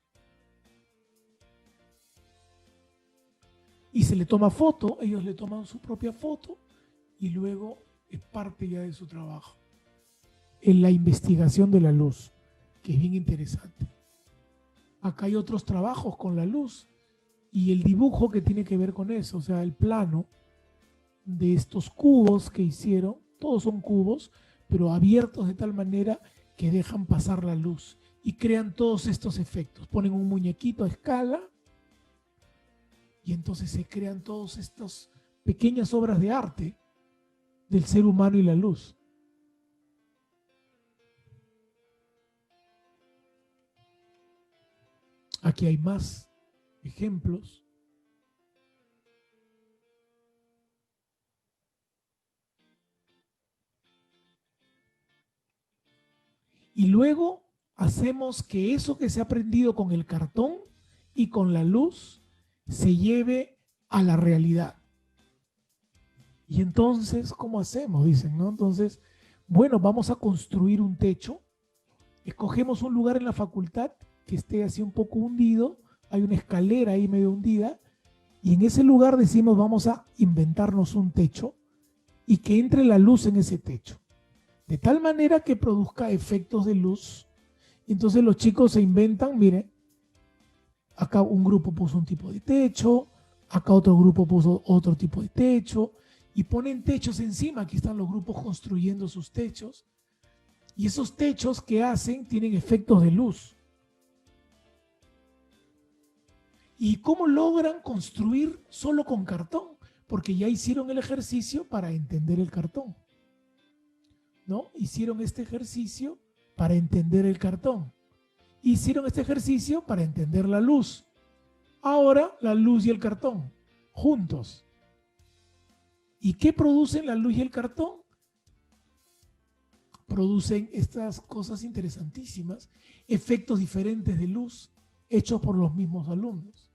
Y se le toma foto, ellos le toman su propia foto y luego es parte ya de su trabajo. En la investigación de la luz, que es bien interesante. Acá hay otros trabajos con la luz y el dibujo que tiene que ver con eso, o sea, el plano de estos cubos que hicieron, todos son cubos, pero abiertos de tal manera que dejan pasar la luz y crean todos estos efectos. Ponen un muñequito a escala y entonces se crean todas estas pequeñas obras de arte del ser humano y la luz. Aquí hay más ejemplos. Y luego hacemos que eso que se ha aprendido con el cartón y con la luz se lleve a la realidad. Y entonces, ¿cómo hacemos? Dicen, ¿no? Entonces, bueno, vamos a construir un techo. Escogemos un lugar en la facultad que esté así un poco hundido. Hay una escalera ahí medio hundida. Y en ese lugar decimos, vamos a inventarnos un techo y que entre la luz en ese techo. De tal manera que produzca efectos de luz. Y entonces los chicos se inventan, miren, acá un grupo puso un tipo de techo, acá otro grupo puso otro tipo de techo, y ponen techos encima. Aquí están los grupos construyendo sus techos. Y esos techos que hacen tienen efectos de luz. ¿Y cómo logran construir solo con cartón? Porque ya hicieron el ejercicio para entender el cartón, ¿no? Hicieron este ejercicio para entender el cartón. Hicieron este ejercicio para entender la luz. Ahora la luz y el cartón, juntos. ¿Y qué producen la luz y el cartón? Producen estas cosas interesantísimas, efectos diferentes de luz, hechos por los mismos alumnos.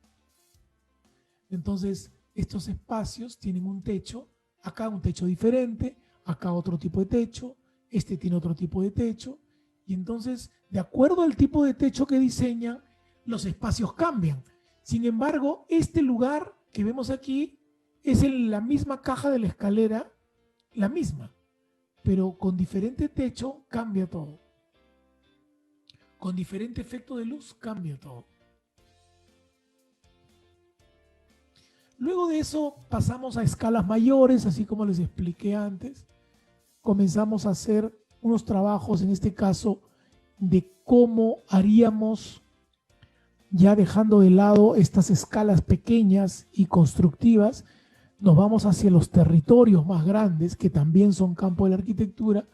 Entonces, estos espacios tienen un techo, acá un techo diferente, acá otro tipo de techo, este tiene otro tipo de techo, y entonces, de acuerdo al tipo de techo que diseñan, los espacios cambian. Sin embargo, este lugar que vemos aquí es en la misma caja de la escalera, la misma, pero con diferente techo cambia todo. Con diferente efecto de luz cambia todo. Luego de eso pasamos a escalas mayores, así como les expliqué antes. Comenzamos a hacer unos trabajos, en este caso, de cómo haríamos, ya dejando de lado estas escalas pequeñas y constructivas, nos vamos hacia los territorios más grandes, que también son campo de la arquitectura,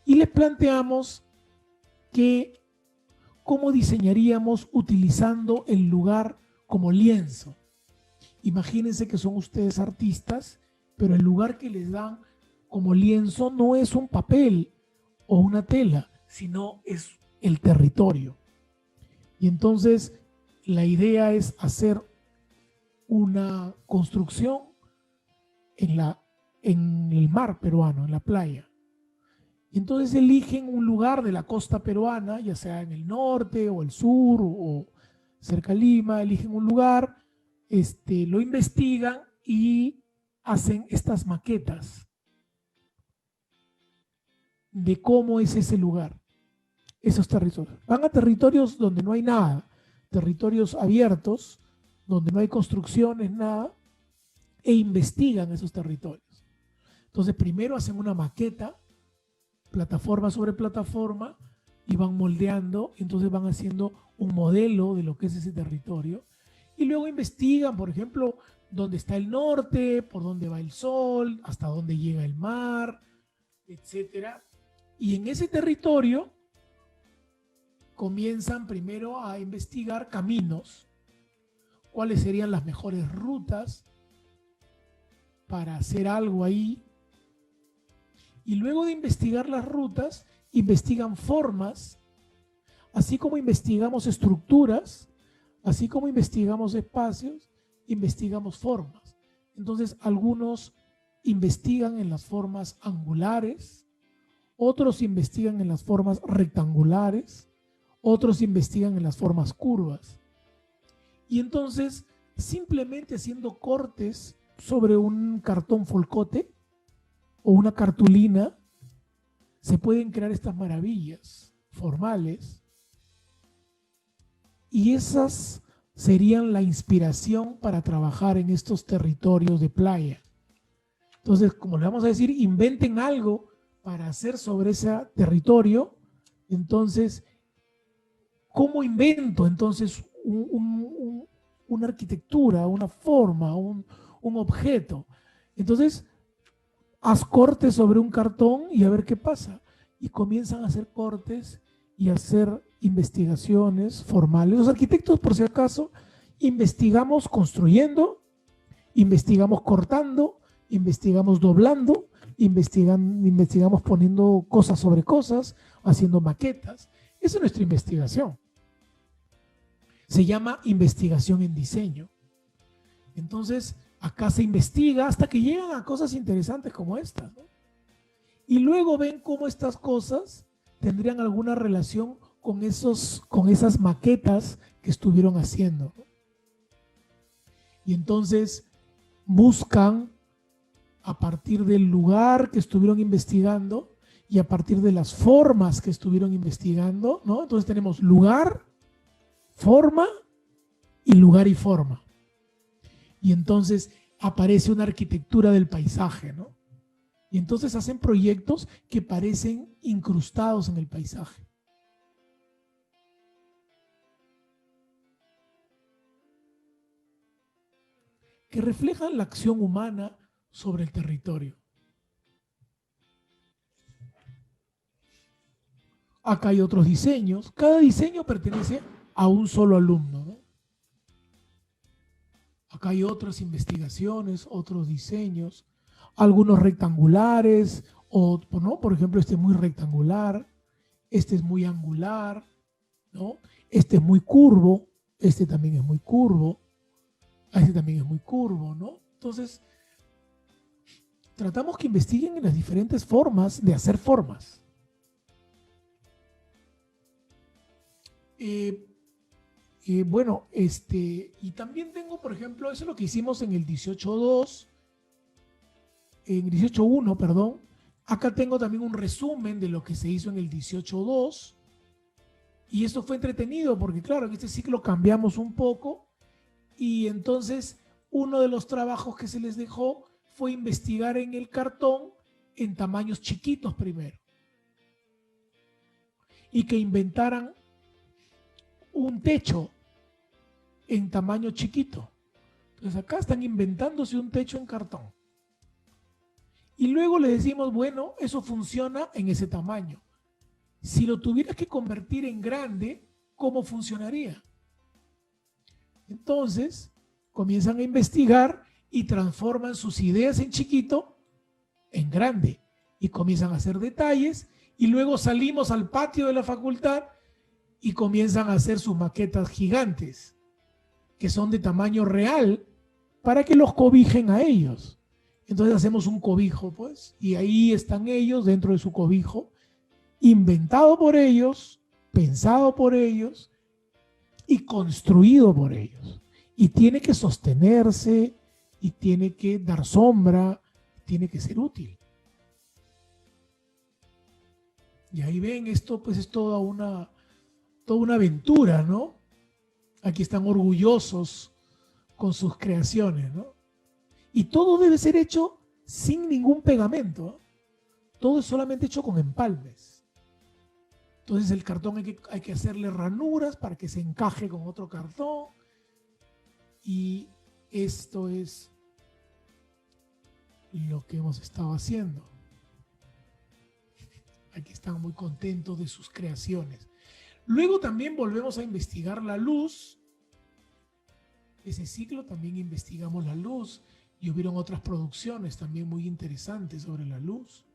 y les planteamos que cómo diseñaríamos utilizando el lugar como lienzo. Imagínense que son ustedes artistas, pero el lugar que les dan como lienzo no es un papel o una tela, sino es el territorio. Y entonces la idea es hacer una construcción en el mar peruano, en la playa. Y entonces eligen un lugar de la costa peruana, ya sea en el norte o el sur o cerca de Lima, eligen un lugar, lo investigan y hacen estas maquetas de cómo es ese lugar, esos territorios. Van a territorios donde no hay nada, territorios abiertos, donde no hay construcciones, nada, e investigan esos territorios. Entonces primero hacen una maqueta, plataforma sobre plataforma, y van moldeando, entonces van haciendo un modelo de lo que es ese territorio, y luego investigan, por ejemplo, dónde está el norte, por dónde va el sol, hasta dónde llega el mar, etcétera. Y en ese territorio comienzan primero a investigar caminos, cuáles serían las mejores rutas para hacer algo ahí. Y luego de investigar las rutas, investigan formas, así como investigamos estructuras, así como investigamos espacios, investigamos formas. Entonces, algunos investigan en las formas angulares, otros investigan en las formas rectangulares, otros investigan en las formas curvas. Y entonces, simplemente haciendo cortes sobre un cartón folcote o una cartulina, se pueden crear estas maravillas formales, y esas serían la inspiración para trabajar en estos territorios de playa. Entonces, como le vamos a decir, inventen algo para hacer sobre ese territorio. Entonces, ¿cómo invento entonces una arquitectura, una forma, un objeto? Entonces, haz cortes sobre un cartón y a ver qué pasa. Y comienzan a hacer cortes y a hacer investigaciones formales. Los arquitectos, por si acaso, investigamos construyendo, investigamos cortando, investigamos doblando, investigamos poniendo cosas sobre cosas, haciendo maquetas. Esa es nuestra investigación. Se llama investigación en diseño. Entonces, acá se investiga hasta que llegan a cosas interesantes como estas, ¿no? Y luego ven cómo estas cosas tendrían alguna relación con esas maquetas que estuvieron haciendo, ¿no? Y entonces buscan a partir del lugar que estuvieron investigando y a partir de las formas que estuvieron investigando, ¿no? Entonces tenemos lugar, forma y lugar y forma. Y entonces aparece una arquitectura del paisaje, ¿no? Y entonces hacen proyectos que parecen incrustados en el paisaje. Que reflejan la acción humana sobre el territorio. Acá hay otros diseños. Cada diseño pertenece a un solo alumno, ¿no? Acá hay otras investigaciones, otros diseños, algunos rectangulares, o, ¿no? Por ejemplo, este es muy rectangular, este es muy angular, ¿no? Este es muy curvo, este también es muy curvo, este también es muy curvo, ¿no? Entonces, tratamos que investiguen en las diferentes formas de hacer formas. Bueno, y también tengo, por ejemplo, eso es lo que hicimos en el 18.2, en el 18.1, perdón. Acá tengo también un resumen de lo que se hizo en el 18.2. Y esto fue entretenido porque, claro, en este ciclo cambiamos un poco. Y entonces, uno de los trabajos que se les dejó fue investigar en el cartón en tamaños chiquitos primero. Y que inventaran un techo en tamaño chiquito. Entonces acá están inventándose un techo en cartón. Y luego le decimos, bueno, eso funciona en ese tamaño. Si lo tuvieras que convertir en grande, ¿cómo funcionaría? Entonces, comienzan a investigar y transforman sus ideas en chiquito en grande. Y comienzan a hacer detalles. Y luego salimos al patio de la facultad y comienzan a hacer sus maquetas gigantes, que son de tamaño real, para que los cobijen a ellos. Entonces hacemos un cobijo, pues, y ahí están ellos dentro de su cobijo, inventado por ellos, pensado por ellos y construido por ellos. Y tiene que sostenerse, y tiene que dar sombra, tiene que ser útil. Y ahí ven, esto pues es toda una aventura, ¿no? Aquí están orgullosos con sus creaciones, ¿no? Y todo debe ser hecho sin ningún pegamento, ¿no? Todo es solamente hecho con empalmes. Entonces el cartón hay que hacerle ranuras para que se encaje con otro cartón. Y esto es lo que hemos estado haciendo. Aquí están muy contentos de sus creaciones. Luego también volvemos a investigar la luz. Ese ciclo también investigamos la luz y hubieron otras producciones también muy interesantes sobre la luz.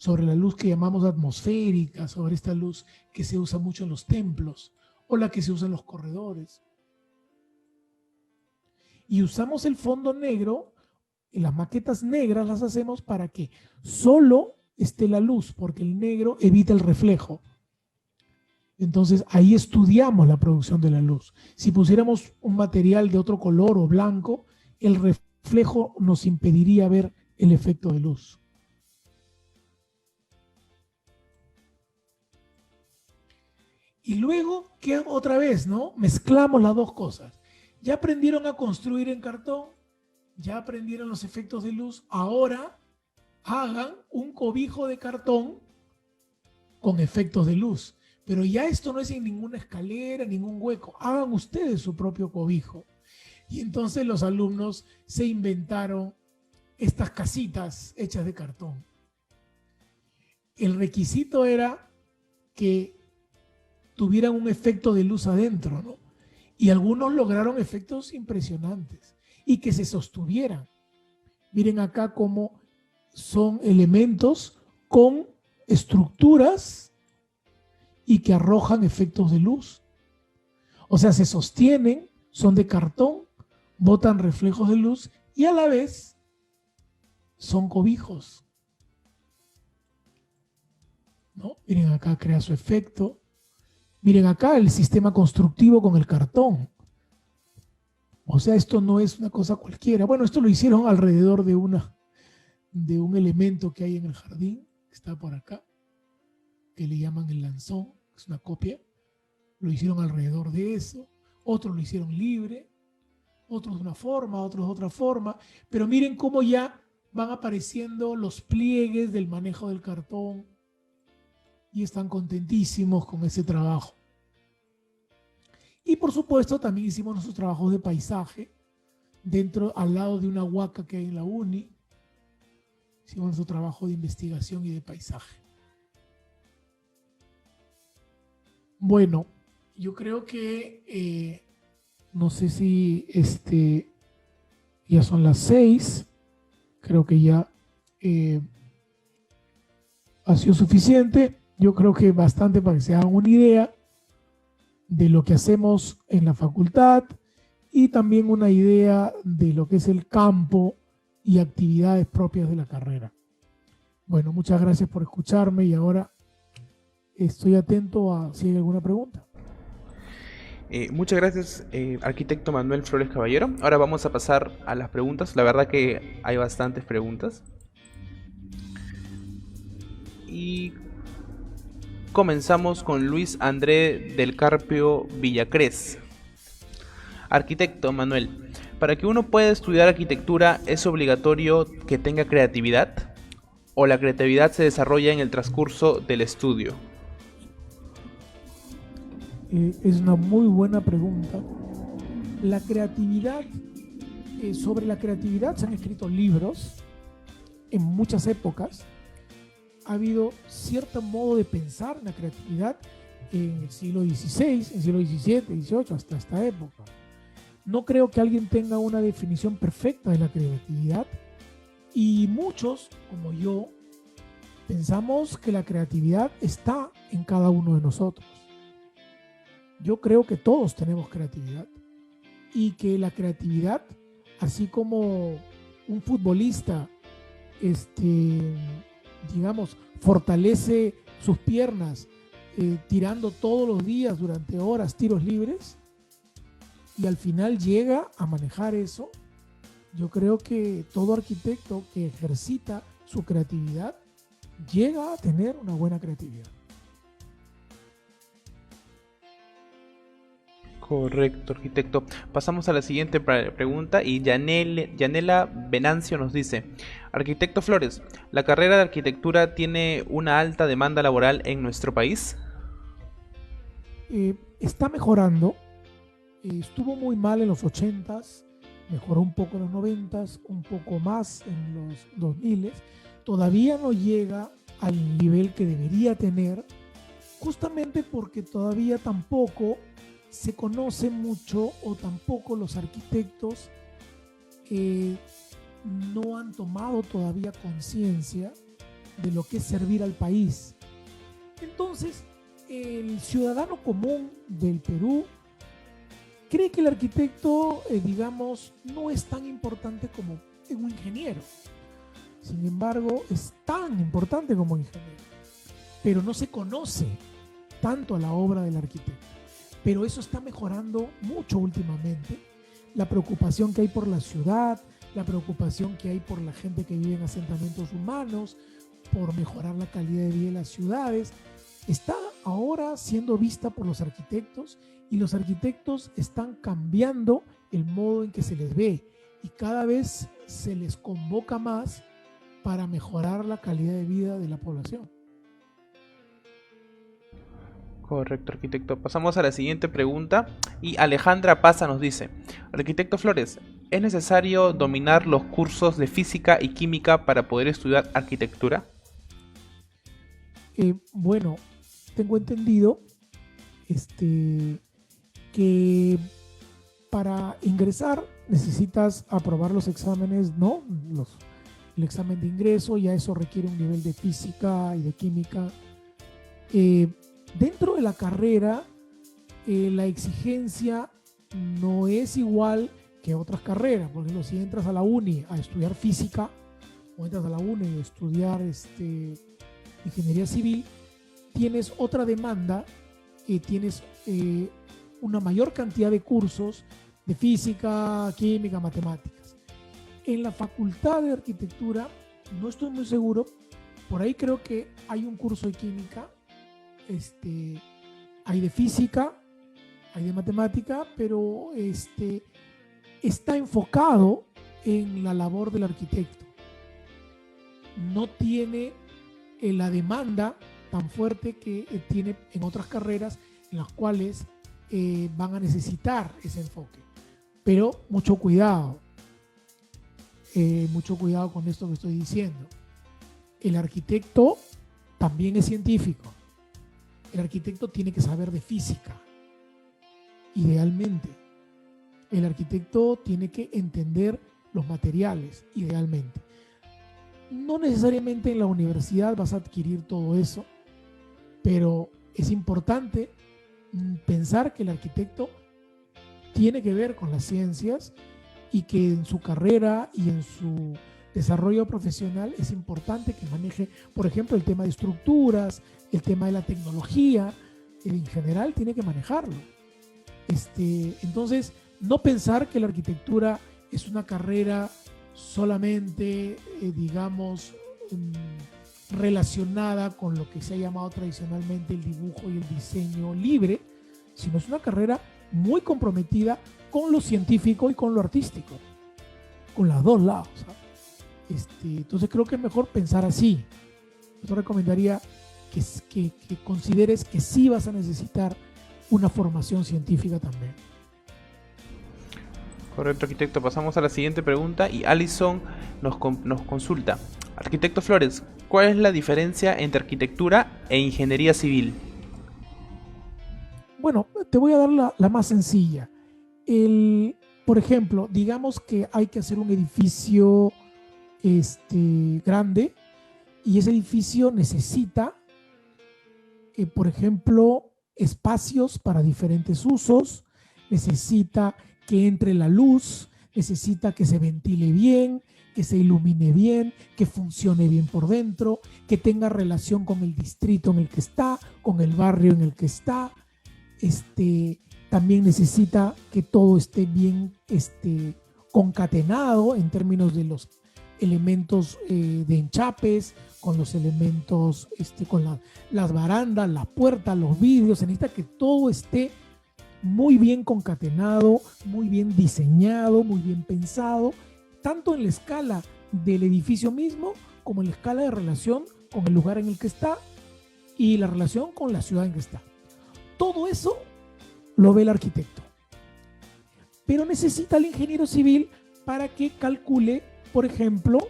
sobre la luz que llamamos atmosférica, sobre esta luz que se usa mucho en los templos o la que se usa en los corredores. Y usamos el fondo negro, y las maquetas negras las hacemos para que solo esté la luz, porque el negro evita el reflejo. Entonces ahí estudiamos la producción de la luz. Si pusiéramos un material de otro color o blanco, el reflejo nos impediría ver el efecto de luz. Y luego, ¿qué otra vez, no? Mezclamos las dos cosas. Ya aprendieron a construir en cartón, ya aprendieron los efectos de luz, ahora hagan un cobijo de cartón con efectos de luz. Pero ya esto no es en ninguna escalera, ningún hueco. Hagan ustedes su propio cobijo. Y entonces los alumnos se inventaron estas casitas hechas de cartón. El requisito era que tuvieran un efecto de luz adentro, ¿no? Y algunos lograron efectos impresionantes y que se sostuvieran. Miren acá cómo son elementos con estructuras y que arrojan efectos de luz. O sea, se sostienen, son de cartón, botan reflejos de luz y a la vez son cobijos, ¿no? Miren acá, crea su efecto. Miren acá el sistema constructivo con el cartón. O sea, esto no es una cosa cualquiera. Bueno, esto lo hicieron alrededor de un elemento que hay en el jardín, que está por acá, que le llaman el lanzón, es una copia. Lo hicieron alrededor de eso. Otros lo hicieron libre, otros de una forma, otros de otra forma. Pero miren cómo ya van apareciendo los pliegues del manejo del cartón y están contentísimos con ese trabajo. Y por supuesto también hicimos nuestros trabajos de paisaje al lado de una huaca que hay en la uni. Hicimos nuestro trabajo de investigación y de paisaje. Bueno, yo creo que no sé si ya son las 6. Creo que ya ha sido suficiente. Yo creo que bastante para que se hagan una idea de lo que hacemos en la facultad y también una idea de lo que es el campo y actividades propias de la carrera. Bueno, muchas gracias por escucharme y ahora estoy atento a si hay alguna pregunta. Muchas gracias, arquitecto Manuel Flores Caballero. Ahora vamos a pasar a las preguntas. La verdad que hay bastantes preguntas. Y comenzamos con Luis André del Carpio Villacrés. Arquitecto Manuel, ¿para que uno pueda estudiar arquitectura es obligatorio que tenga creatividad? ¿O la creatividad se desarrolla en el transcurso del estudio? Es una muy buena pregunta. La creatividad, sobre la creatividad se han escrito libros en muchas épocas. Ha habido cierto modo de pensar en la creatividad en el siglo XVI, en el siglo XVII, XVIII, hasta esta época. No creo que alguien tenga una definición perfecta de la creatividad y muchos, como yo, pensamos que la creatividad está en cada uno de nosotros. Yo creo que todos tenemos creatividad y que la creatividad, así como un futbolista, digamos, fortalece sus piernas tirando todos los días durante horas tiros libres y al final llega a manejar eso. Yo creo que todo arquitecto que ejercita su creatividad llega a tener una buena creatividad. Correcto, arquitecto. Pasamos a la siguiente pregunta y Yanela Venancio nos dice: Arquitecto Flores, ¿la carrera de arquitectura tiene una alta demanda laboral en nuestro país? Está mejorando. Estuvo muy mal en los 80s, mejoró un poco en los 90s, un poco más en los 2000s. Todavía no llega al nivel que debería tener, justamente porque todavía tampoco se conoce mucho o tampoco los arquitectos no han tomado todavía conciencia de lo que es servir al país. Entonces, el ciudadano común del Perú cree que el arquitecto, digamos, no es tan importante como un ingeniero. Sin embargo, es tan importante como un ingeniero, pero no se conoce tanto a la obra del arquitecto. Pero eso está mejorando mucho últimamente. La preocupación que hay por la ciudad, la preocupación que hay por la gente que vive en asentamientos humanos, por mejorar la calidad de vida de las ciudades, está ahora siendo vista por los arquitectos, y los arquitectos están cambiando el modo en que se les ve y cada vez se les convoca más para mejorar la calidad de vida de la población. Correcto, arquitecto. Pasamos a la siguiente pregunta y Alejandra Paza nos dice: arquitecto Flores, ¿es necesario dominar los cursos de física y química para poder estudiar arquitectura? Bueno, tengo entendido que para ingresar necesitas aprobar los exámenes, ¿no? El examen de ingreso, ya eso requiere un nivel de física y de química. Dentro de la carrera, la exigencia no es igual que otras carreras. Por ejemplo, si entras a la uni a estudiar física o entras a la uni a estudiar ingeniería civil, tienes otra demanda, tienes una mayor cantidad de cursos de física, química, matemáticas. En la facultad de arquitectura no estoy muy seguro, por ahí creo que hay un curso de química, hay de física, hay de matemática, pero está enfocado en la labor del arquitecto. No tiene la demanda tan fuerte que tiene en otras carreras en las cuales van a necesitar ese enfoque. Pero mucho cuidado con esto que estoy diciendo. El arquitecto también es científico. El arquitecto tiene que saber de física, idealmente. El arquitecto tiene que entender los materiales, idealmente. No necesariamente en la universidad vas a adquirir todo eso, pero es importante pensar que el arquitecto tiene que ver con las ciencias y que en su carrera y en su desarrollo profesional es importante que maneje, por ejemplo, el tema de estructuras, el tema de la tecnología, en general tiene que manejarlo. Entonces, no pensar que la arquitectura es una carrera solamente, digamos, relacionada con lo que se ha llamado tradicionalmente el dibujo y el diseño libre, sino es una carrera muy comprometida con lo científico y con lo artístico, con los dos lados, ¿sabes? Entonces creo que es mejor pensar así. Yo recomendaría que consideres que sí vas a necesitar una formación científica también. Correcto, arquitecto. Pasamos a la siguiente pregunta y Alison nos consulta: arquitecto Flores, ¿cuál es la diferencia entre arquitectura e ingeniería civil? Bueno, te voy a dar la más sencilla. Por ejemplo, digamos que hay que hacer un edificio grande, y ese edificio necesita, por ejemplo, espacios para diferentes usos, necesita que entre la luz, necesita que se ventile bien, que se ilumine bien, que funcione bien por dentro, que tenga relación con el distrito en el que está, con el barrio en el que está. También necesita que todo esté bien concatenado en términos de los elementos de enchapes, con los elementos, con las barandas, la puerta, los vidrios. Se necesita que todo esté muy bien concatenado, muy bien diseñado, muy bien pensado, tanto en la escala del edificio mismo como en la escala de relación con el lugar en el que está y la relación con la ciudad en que está. Todo eso lo ve el arquitecto, pero necesita el ingeniero civil para que calcule, por ejemplo,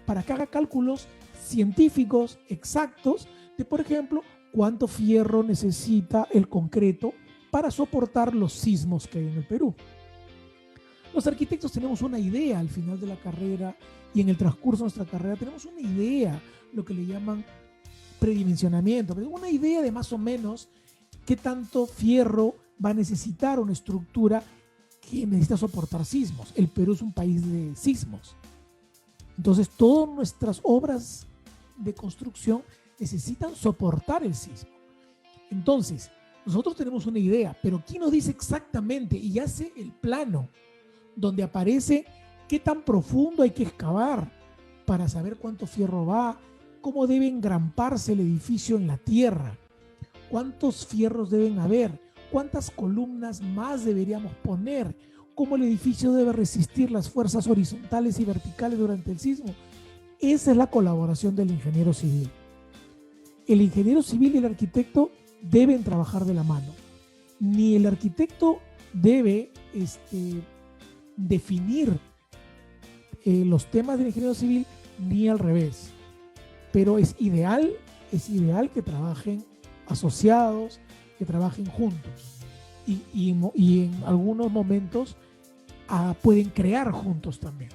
para que haga cálculos científicos exactos de, por ejemplo, cuánto fierro necesita el concreto para soportar los sismos que hay en el Perú. Los arquitectos tenemos una idea al final de la carrera y en el transcurso de nuestra carrera tenemos una idea, lo que le llaman predimensionamiento, una idea de más o menos qué tanto fierro va a necesitar una estructura que necesita soportar sismos. El Perú es un país de sismos. Entonces, todas nuestras obras de construcción necesitan soportar el sismo. Entonces, nosotros tenemos una idea, pero ¿quién nos dice exactamente y hace el plano donde aparece qué tan profundo hay que excavar para saber cuánto fierro va, cómo debe engramparse el edificio en la tierra, cuántos fierros deben haber, cuántas columnas más deberíamos poner, cómo el edificio debe resistir las fuerzas horizontales y verticales durante el sismo? Esa es la colaboración del ingeniero civil. El ingeniero civil y el arquitecto deben trabajar de la mano. Ni el arquitecto debe definir los temas del ingeniero civil, ni al revés. Pero es ideal que trabajen asociados, que trabajen juntos. Y en algunos momentos pueden crear juntos también.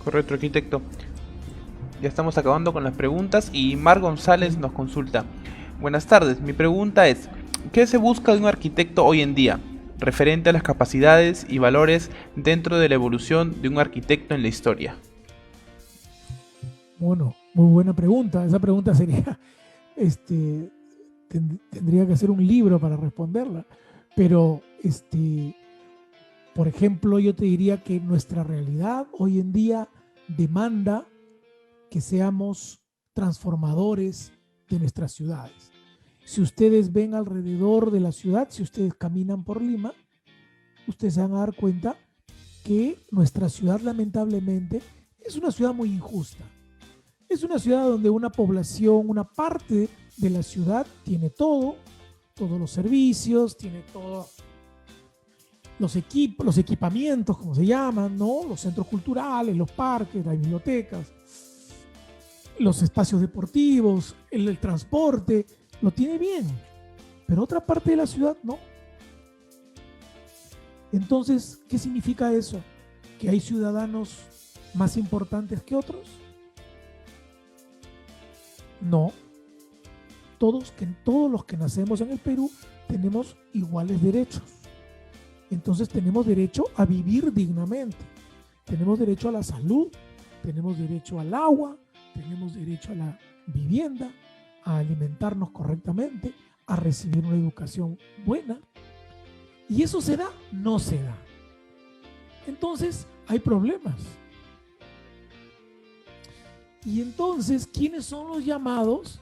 Correcto, arquitecto. Ya estamos acabando con las preguntas y Mar González nos consulta. Buenas tardes, mi pregunta es, ¿qué se busca de un arquitecto hoy en día, referente a las capacidades y valores dentro de la evolución de un arquitecto en la historia? Bueno, muy buena pregunta. Esa pregunta sería, tendría que hacer un libro para responderla. Pero, por ejemplo, yo te diría que nuestra realidad hoy en día demanda que seamos transformadores de nuestras ciudades. Si ustedes ven alrededor de la ciudad, si ustedes caminan por Lima, ustedes se van a dar cuenta que nuestra ciudad, lamentablemente, es una ciudad muy injusta. Es una ciudad donde una población, una parte de la ciudad tiene todo, todos los servicios, tiene todos los equipamientos, como se llaman, ¿no? Los centros culturales, los parques, las bibliotecas, los espacios deportivos, el transporte, lo tiene bien, pero otra parte de la ciudad no. Entonces, ¿qué significa eso? ¿Que hay ciudadanos más importantes que otros? No. Todos los que nacemos en el Perú tenemos iguales derechos. Entonces tenemos derecho a vivir dignamente, tenemos derecho a la salud, tenemos derecho al agua, tenemos derecho a la vivienda, a alimentarnos correctamente, a recibir una educación buena. ¿Y eso se da? No se da. Entonces hay problemas. Y entonces, ¿quiénes son los llamados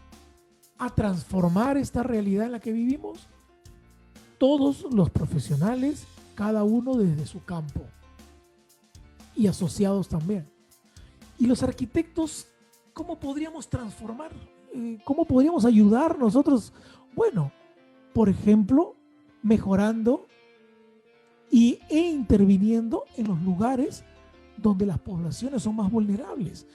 a transformar esta realidad en la que vivimos? Todos los profesionales, cada uno desde su campo. Y asociados también. Y los arquitectos, ¿cómo podríamos transformar? ¿Cómo podríamos ayudar nosotros? Bueno, por ejemplo, mejorando e interviniendo en los lugares donde las poblaciones son más vulnerables.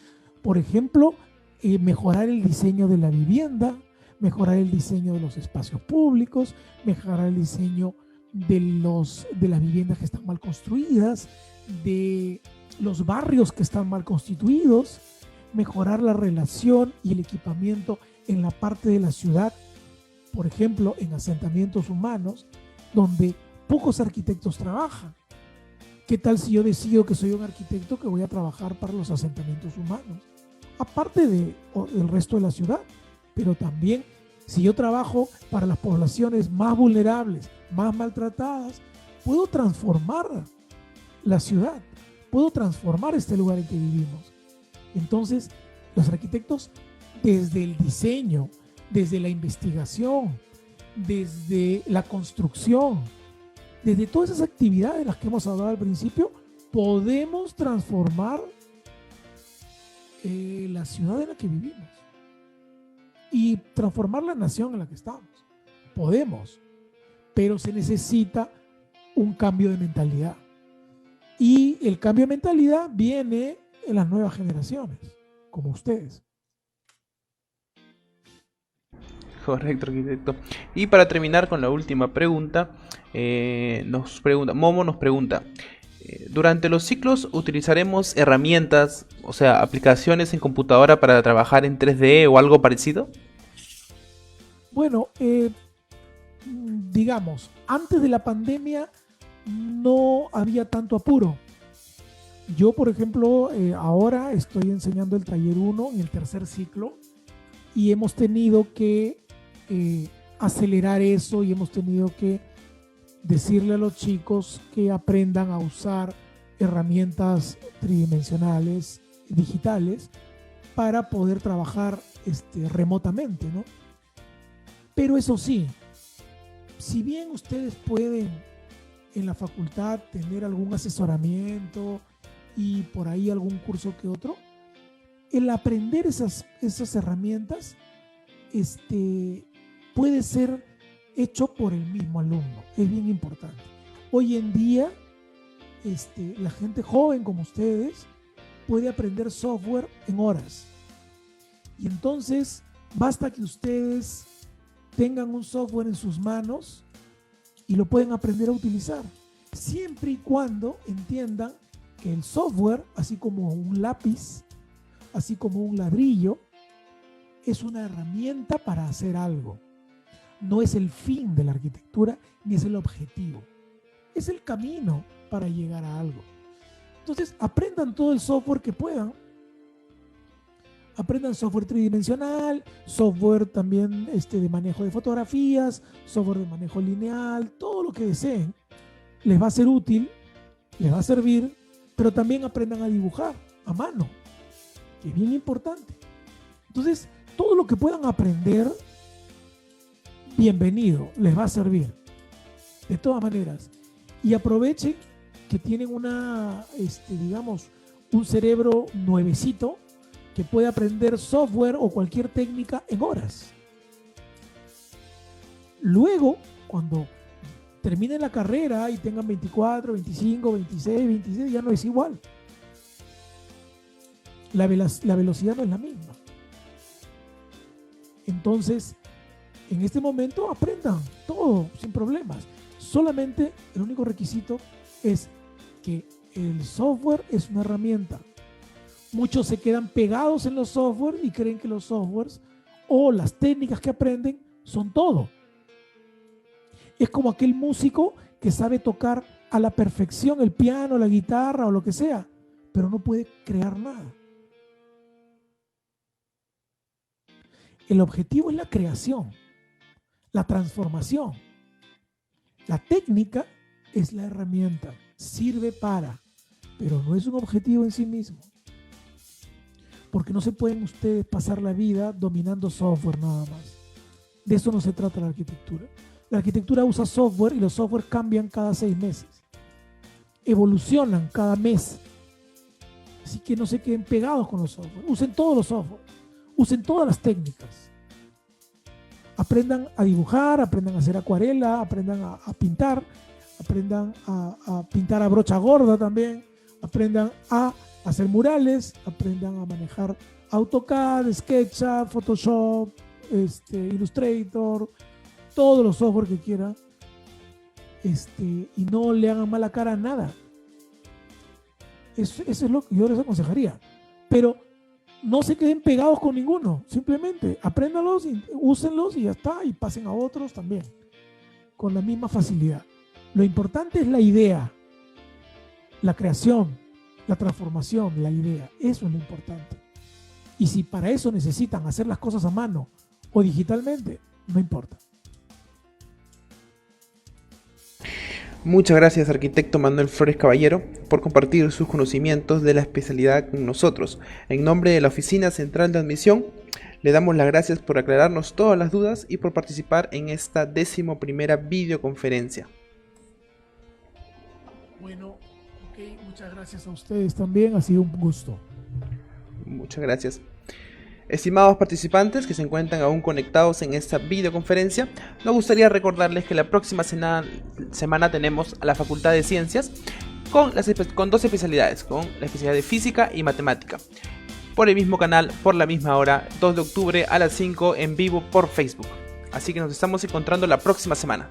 Por ejemplo, mejorar el diseño de la vivienda, mejorar el diseño de los espacios públicos, mejorar el diseño de las viviendas que están mal construidas, de los barrios que están mal constituidos, mejorar la relación y el equipamiento en la parte de la ciudad, por ejemplo, en asentamientos humanos, donde pocos arquitectos trabajan. ¿Qué tal si yo decido que soy un arquitecto que voy a trabajar para los asentamientos humanos? Aparte del resto de la ciudad, pero también si yo trabajo para las poblaciones más vulnerables, más maltratadas, puedo transformar la ciudad, puedo transformar este lugar en que vivimos. Entonces, los arquitectos, desde el diseño, desde la investigación, desde la construcción, desde todas esas actividades de las que hemos hablado al principio, podemos transformar la ciudad en la que vivimos y transformar la nación en la que estamos. Podemos, pero se necesita un cambio de mentalidad. Y el cambio de mentalidad viene en las nuevas generaciones, como ustedes. Correcto, arquitecto. Y para terminar con la última pregunta, Momo nos pregunta, durante los ciclos utilizaremos herramientas, o sea, aplicaciones en computadora para trabajar en 3D o algo parecido. Bueno, digamos, antes de la pandemia no había tanto apuro. Yo, por ejemplo, ahora estoy enseñando el taller 1 en el tercer ciclo y hemos tenido que acelerar eso y hemos tenido que decirle a los chicos que aprendan a usar herramientas tridimensionales, digitales, para poder trabajar remotamente, ¿no? Pero eso sí, si bien ustedes pueden en la facultad tener algún asesoramiento y por ahí algún curso que otro, el aprender esas herramientas puede ser hecho por el mismo alumno. Es bien importante. Hoy en día, la gente joven como ustedes puede aprender software en horas. Y entonces basta que ustedes tengan un software en sus manos y lo pueden aprender a utilizar, siempre y cuando entiendan que el software, así como un lápiz, así como un ladrillo, es una herramienta para hacer algo. No es el fin de la arquitectura ni es el objetivo. Es el camino para llegar a algo. Entonces, aprendan todo el software que puedan. Aprendan software tridimensional, software también de manejo de fotografías, software de manejo lineal, todo lo que deseen. Les va a ser útil, les va a servir, pero también aprendan a dibujar a mano, que es bien importante. Entonces, todo lo que puedan aprender, bienvenido, les va a servir. De todas maneras. Y aprovechen que tienen digamos, un cerebro nuevecito que puede aprender software o cualquier técnica en horas. Luego, cuando terminen la carrera y tengan 24, 25, 26, 27, ya no es igual. La velocidad no es la misma. Entonces, en este momento aprendan todo sin problemas. Solamente el único requisito es que el software es una herramienta. Muchos se quedan pegados en los softwares y creen que los softwares o las técnicas que aprenden son todo. Es como aquel músico que sabe tocar a la perfección el piano, la guitarra o lo que sea, pero no puede crear nada. El objetivo es la creación, la transformación. La técnica es la herramienta, sirve para, pero no es un objetivo en sí mismo. Porque no se pueden ustedes pasar la vida dominando software nada más. De eso no se trata la arquitectura. La arquitectura usa software y los software cambian cada 6 meses. Evolucionan cada mes. Así que no se queden pegados con los software. Usen todos los software. Usen todas las técnicas. Aprendan a dibujar, aprendan a hacer acuarela, aprendan a pintar, aprendan a pintar a brocha gorda también, aprendan a hacer murales, aprendan a manejar AutoCAD, SketchUp, Photoshop, Illustrator, todos los software que quieran, y no le hagan mala cara a nada. Eso es lo que yo les aconsejaría. Pero no se queden pegados con ninguno, simplemente apréndanlos, úsenlos y ya está, y pasen a otros también, con la misma facilidad. Lo importante es la idea, la creación, la transformación, la idea. Eso es lo importante. Y si para eso necesitan hacer las cosas a mano o digitalmente, no importa. Muchas gracias, arquitecto Manuel Flores Caballero, por compartir sus conocimientos de la especialidad con nosotros. En nombre de la Oficina Central de Admisión, le damos las gracias por aclararnos todas las dudas y por participar en esta 11ª videoconferencia. Bueno, ok, muchas gracias a ustedes también, ha sido un gusto. Muchas gracias. Estimados participantes que se encuentran aún conectados en esta videoconferencia, nos gustaría recordarles que la próxima semana tenemos a la Facultad de Ciencias con 2 especialidades, con la especialidad de Física y Matemática. Por el mismo canal, por la misma hora, 2 de octubre a las 5 en vivo por Facebook. Así que nos estamos encontrando la próxima semana.